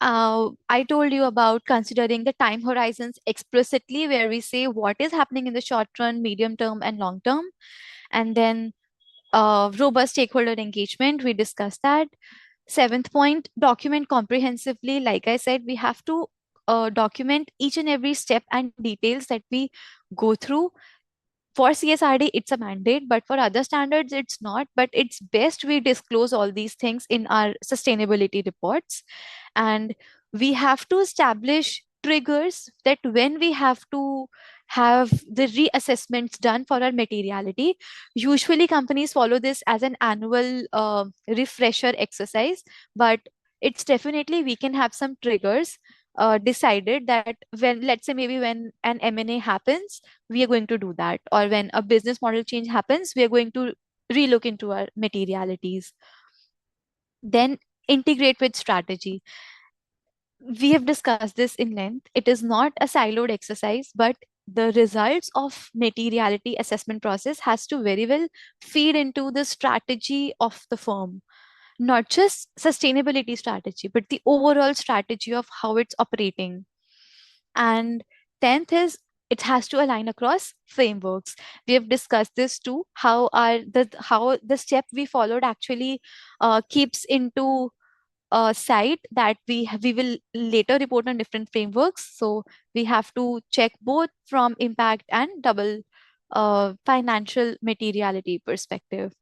I told you about considering the time horizons explicitly, where we say what is happening in the short run, medium term, and long term. And then robust stakeholder engagement, we discussed that. Seventh point, document comprehensively. Like I said, we have to document each and every step and details that we go through. For CSRD, it's a mandate, but for other standards, it's not. But it's best we disclose all these things in our sustainability reports. And we have to establish triggers that when we have to have the reassessments done for our materiality. Usually companies follow this as an annual refresher exercise, but it's definitely we can have some triggers decided that when, let's say, maybe when an M&A happens, we are going to do that, or when a business model change happens, we are going to relook into our materialities. Then integrate with strategy. We have discussed this in length. It is not a siloed exercise, but the results of materiality assessment process has to very well feed into the strategy of the firm, not just sustainability strategy, but the overall strategy of how it's operating. And 10th is it has to align across frameworks. We have discussed this too, how the step we followed actually keeps into site that we will later report on different frameworks. So we have to check both from impact and double financial materiality perspective.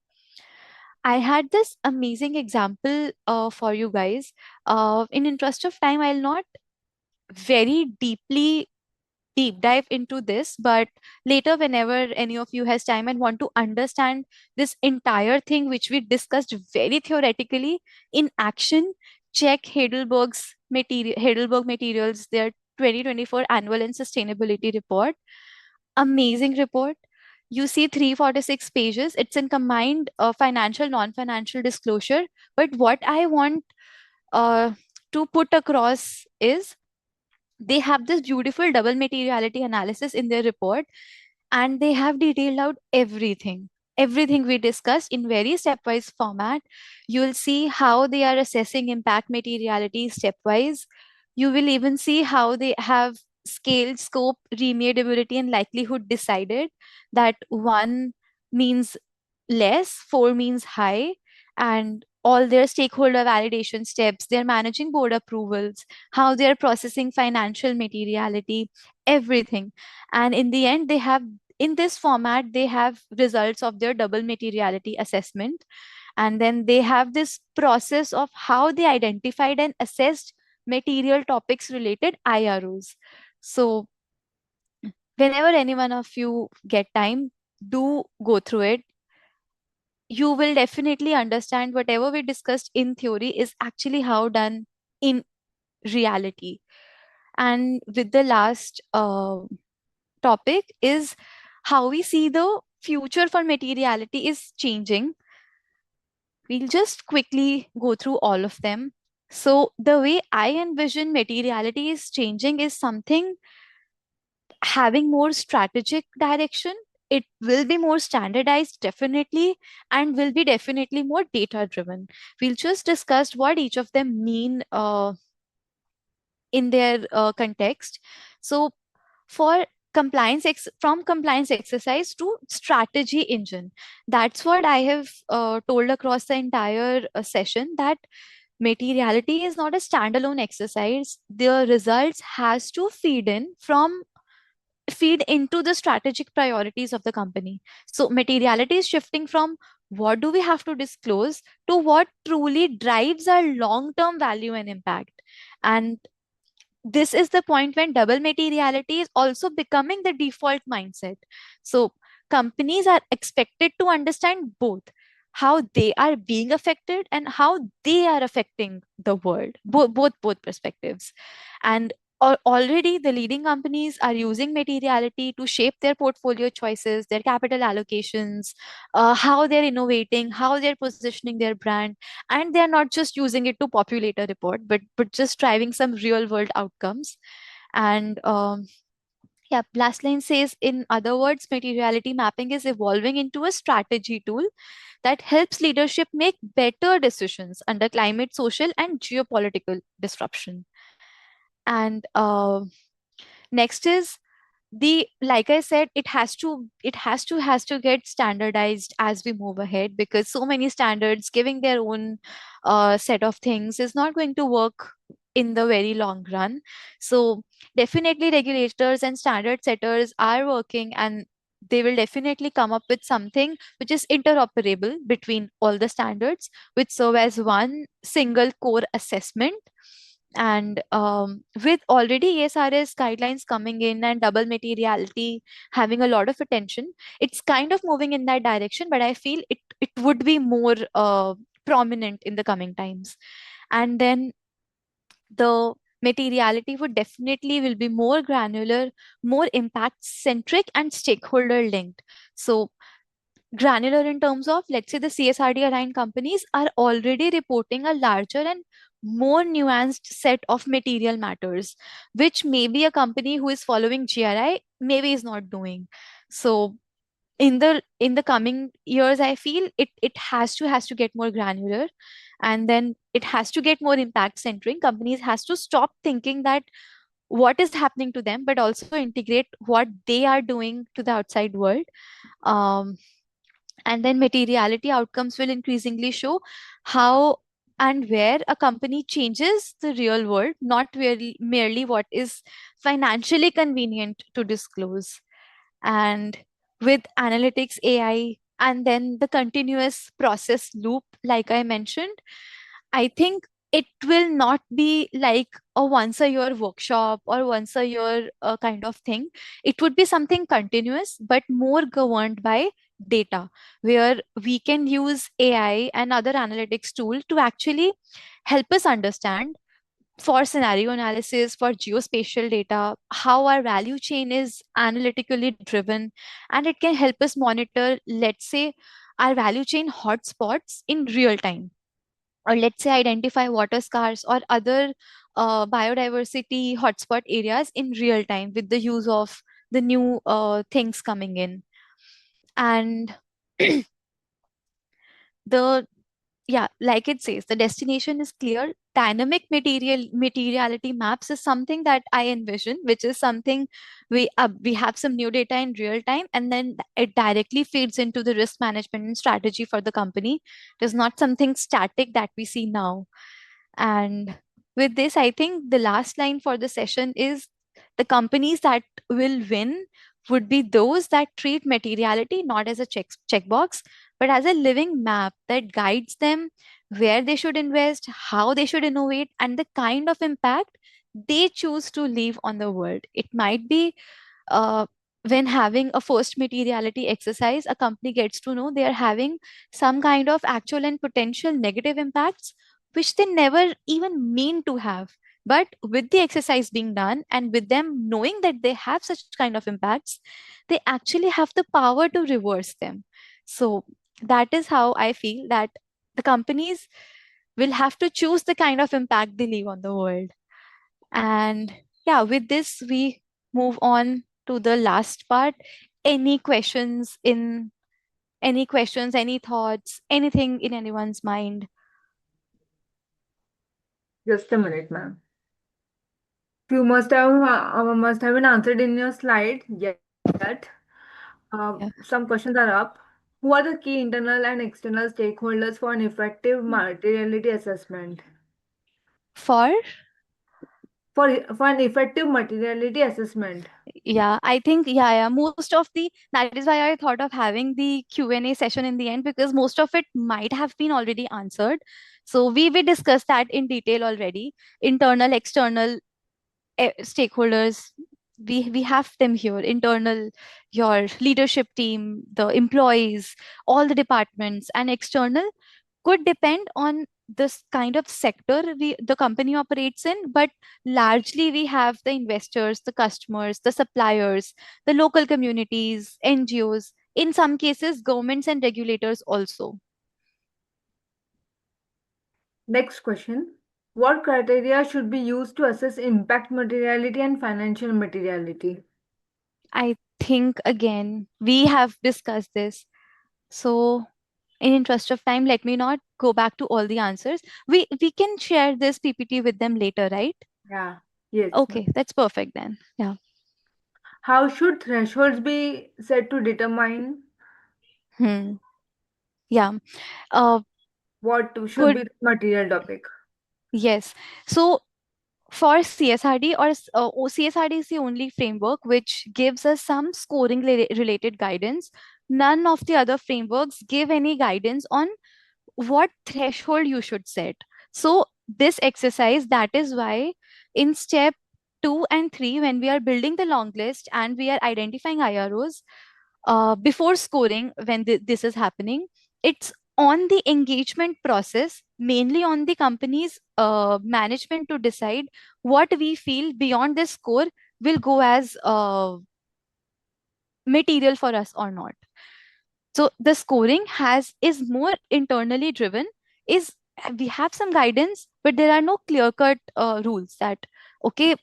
I had this amazing example for you guys. In interest of time, I'll not very deep dive into this, but later whenever any of you has time and want to understand this entire thing which we discussed very theoretically in action, check Heidelberg Materials, their 2024 annual and sustainability report. Amazing report. You see 346 pages. It's in combined financial non-financial disclosure, but what I want uh, to put across is they have this beautiful double materiality analysis in their report, and they have detailed out everything we discussed in very stepwise format. You'll see how they are assessing impact materiality stepwise. You will even see how they have scaled scope, remediability, and likelihood decided, that 1 means less, 4 means high, and all their stakeholder validation steps, they're managing board approvals, how they're processing financial materiality, everything. And in the end, they have, in this format, they have results of their double materiality assessment. And then they have this process of how they identified and assessed material topics related IROs. So whenever any one of you get time, do go through it. You will definitely understand whatever we discussed in theory is actually how done in reality. And with the last topic is how we see the future for materiality is changing. We'll just quickly go through all of them. So the way I envision materiality is changing is something having more strategic direction. it will be more standardized, definitely, and will be definitely more data driven. We'll just discuss what each of them mean in their context. So for from compliance exercise to strategy engine, that's what I have told across the entire session, that materiality is not a standalone exercise. The results has to feed into the strategic priorities of the company. So materiality is shifting from what do we have to disclose to what truly drives our long term value and impact. And this is the point when double materiality is also becoming the default mindset. So companies are expected to understand both how they are being affected and how they are affecting the world, both perspectives. And already the leading companies are using materiality to shape their portfolio choices, their capital allocations, how they're innovating, how they're positioning their brand, and they're not just using it to populate a report, but just driving some real world outcomes. And yeah, last line says, in other words, materiality mapping is evolving into a strategy tool that helps leadership make better decisions under climate, social, and geopolitical disruption. And next is, the like I said, it has to get standardized as we move ahead, because so many standards giving their own set of things is not going to work in the very long run. So definitely regulators and standard setters are working, and they will definitely come up with something which is interoperable between all the standards, which serve as one single core assessment. And with already ESRS guidelines coming in and double materiality having a lot of attention, it's kind of moving in that direction, but I feel it would be more prominent in the coming times. And then the materiality would definitely will be more granular, more impact centric, and stakeholder linked. So granular in terms of, let's say, the CSRD aligned companies are already reporting a larger and more nuanced set of material matters, which maybe a company who is following GRI maybe is not doing. So in the coming years, I feel it has to get more granular, and then it has to get more impact centering. Companies has to stop thinking that what is happening to them, but also integrate what they are doing to the outside world. um, and then materiality outcomes will increasingly show how and where a company changes the real world, not merely what is financially convenient to disclose. And with analytics, AI, and then the continuous process loop, like I mentioned, I think it will not be like a once a year workshop or once a year kind of thing. It would be something continuous, but more governed by data, where we can use AI and other analytics tool to actually help us understand, for scenario analysis, for geospatial data, how our value chain is analytically driven. And it can help us monitor, let's say, our value chain hotspots in real time, or let's say identify water scars or other biodiversity hotspot areas in real time with the use of the new things coming in. And the yeah, like it says, the destination is clear. Dynamic materiality maps is something that I envision, which is something we have some new data in real time, and then it directly feeds into the risk management and strategy for the company. It is not something static that we see now. And with this, I think the last line for the session is, the companies that will win would be those that treat materiality not as a checkbox, but as a living map that guides them where they should invest, how they should innovate, and the kind of impact they choose to leave on the world. It might be uh, when having a first materiality exercise, a company gets to know they are having some kind of actual and potential negative impacts, which they never even mean to have. But with the exercise being done and with them knowing that they have such kind of impacts, they actually have the power to reverse them. So that is how I feel that the companies will have to choose the kind of impact they leave on the world. And yeah, with this, we move on to the last part. any questions in any thoughts, anything in anyone's mind?
Just a minute, ma'am. You must have been answered in your slide yet.
Yeah.
Some questions are up. Who are the key internal and external stakeholders for an effective materiality assessment?
For
For an effective materiality assessment.
Yeah, I think most of the that is why I thought of having the Q&A session in the end, because most of it might have been already answered. So we discussed that in detail already. Internal, external stakeholders, we have them here. Internal, your leadership team, the employees, all the departments, and external could depend on this kind of sector the company operates in, but largely we have the investors, the customers, the suppliers, the local communities, NGOs, in some cases governments and regulators also.
Next question. What criteria should be used to assess impact materiality and financial materiality?
I think again we have discussed this, so in interest of time, let me not go back to all the answers. We can share this PPT with them later, right?
Yeah. Yes,
Okay,
ma'am.
that's perfect then. Yeah.
How should thresholds be set to determine
Hmm. Yeah. uh
what should be
Good.
the material topic?
Yes. So for CSRD CSRD is the only framework which gives us some scoring related guidance. None of the other frameworks give any guidance on what threshold you should set. So this exercise, that is why in step 2 and 3, when we are building the long list and we are identifying IROs, before scoring, when this is happening, it's on the engagement process, mainly on the company's management, to decide what we feel beyond this score will go as material for us or not. So the scoring has is more internally driven. Is We have some guidance, but there are no clear cut rules that, okay,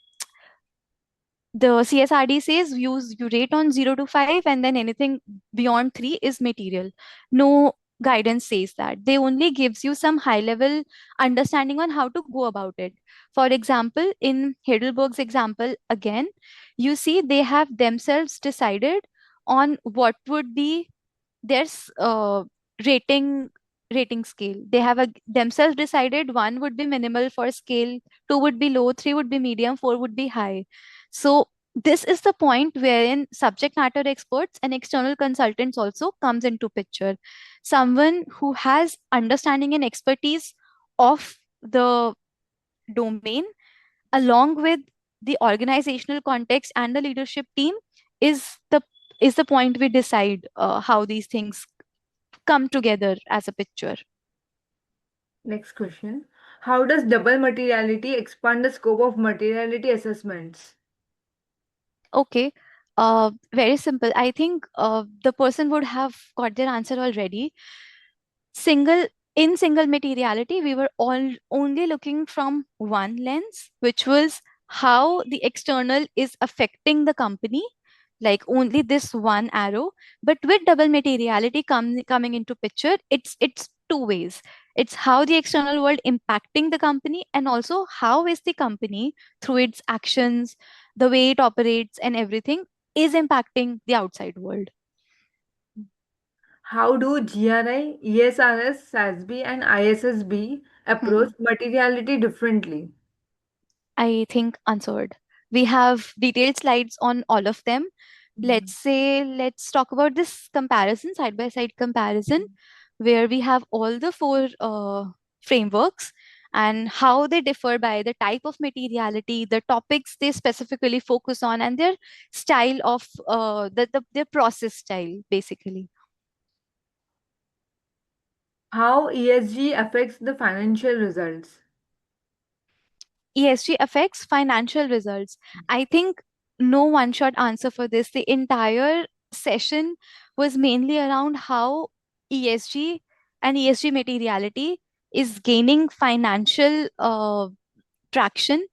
the CSRD says you rate on 0 to 5, and then anything beyond 3 is material. No guidance says that. They only gives you some high level understanding on how to go about it. For example, in Heidelberg's example again, you see they have themselves decided on what would be their rating scale. They have themselves decided one would be minimal for scale, two would be low, three would be medium, four would be high. So this is the point wherein subject matter experts and external consultants also comes into picture. Someone who has understanding and expertise of the domain, along with the organizational context and the leadership team, is the point we decide how these things come together as a picture.
Next question. How does double materiality expand the scope of materiality assessments?
Okay, very simple. I think the person would have got their answer already. Single In single materiality, we were all only looking from one lens, which was how the external is affecting the company, like only this one arrow. But with double materiality coming into picture, it's two ways. It's how the external world impacting the company, and also how is the company, through its actions, the way it operates and everything, is impacting the outside world.
How do GRI, ESRS, SASB, and ISSB
Hmm.
approach materiality differently?
I think answered. We have detailed slides on all of them.
Mhm.
Let's talk about this comparison, side by side comparison, where we have all the four frameworks and how they differ by the type of materiality, the topics they specifically focus on, and their style of their process style, basically.
How ESG affects the financial results?
ESG affects financial results. I think no one shot answer for this. The entire session was mainly around how ESG and ESG materiality is gaining financial traction.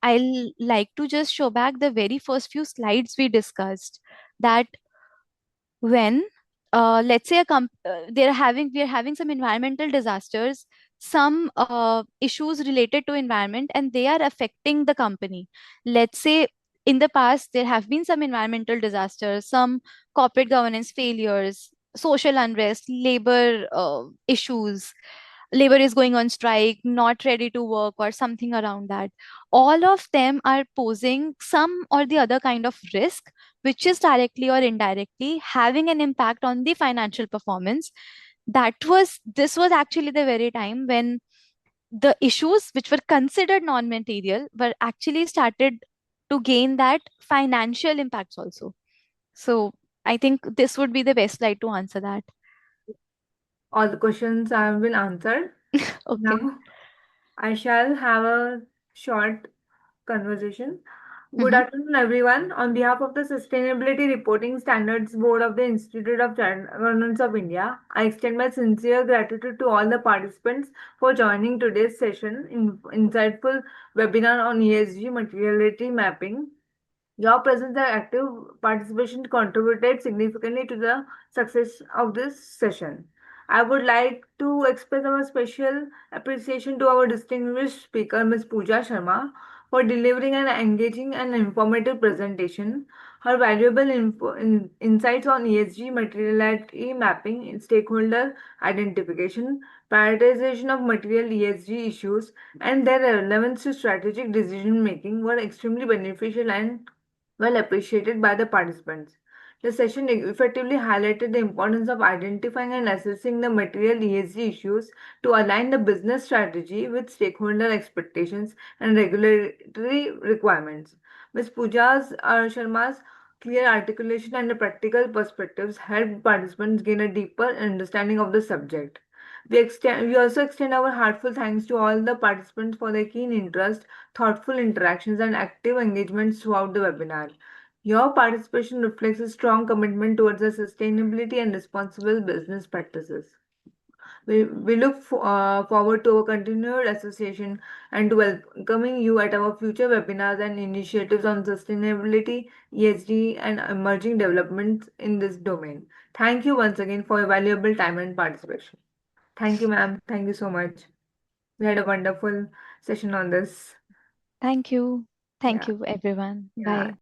I'll like to just show back the very first few slides we discussed, that when let's say we are having some environmental disasters, some issues related to environment, and they are affecting the company. Let's say in the past there have been some environmental disasters, some corporate governance failures, social unrest, labor issues, labor is going on strike, not ready to work, or something around that. All of them are posing some or the other kind of risk, which is directly or indirectly having an impact on the financial performance. This was actually the very time when the issues which were considered non-material were actually started to gain that financial impacts also. So I think this would be the best slide to answer that.
All the questions have been answered.
Okay.
Now I shall have a short conversation. Good
Mm-hmm.
afternoon, everyone. On behalf of the Sustainability Reporting Standards Board of the Institute of Chartered Governance of India, I extend my sincere gratitude to all the participants for joining today's session in insightful webinar on ESG materiality mapping. Your presence and active participation contributed significantly to the success of this session. I would like to express our special appreciation to our distinguished speaker, Ms. Pooja Sharma, for delivering an engaging and informative presentation. Her valuable insights on ESG materiality mapping, stakeholder identification, prioritization of material ESG issues, and their relevance to strategic decision making were extremely beneficial and well appreciated by the participants. The session effectively highlighted the importance of identifying and assessing the material ESG issues to align the business strategy with stakeholder expectations and regulatory requirements. Ms. Pooja's Sharma's clear articulation and the practical perspectives helped participants gain a deeper understanding of the subject. We also extend our heartfelt thanks to all the participants for their keen interest, thoughtful interactions, and active engagements throughout the webinar. Your participation reflects a strong commitment towards the sustainability and responsible business practices. We look forward to our continued association and to welcoming you at our future webinars and initiatives on sustainability, ESG, and emerging developments in this domain. Thank you once again for your valuable time and participation. Thank you, ma'am. Thank you so much. We had a wonderful session on this.
Thank you. Thank
Yeah.
you, everyone.
Yeah.
Bye.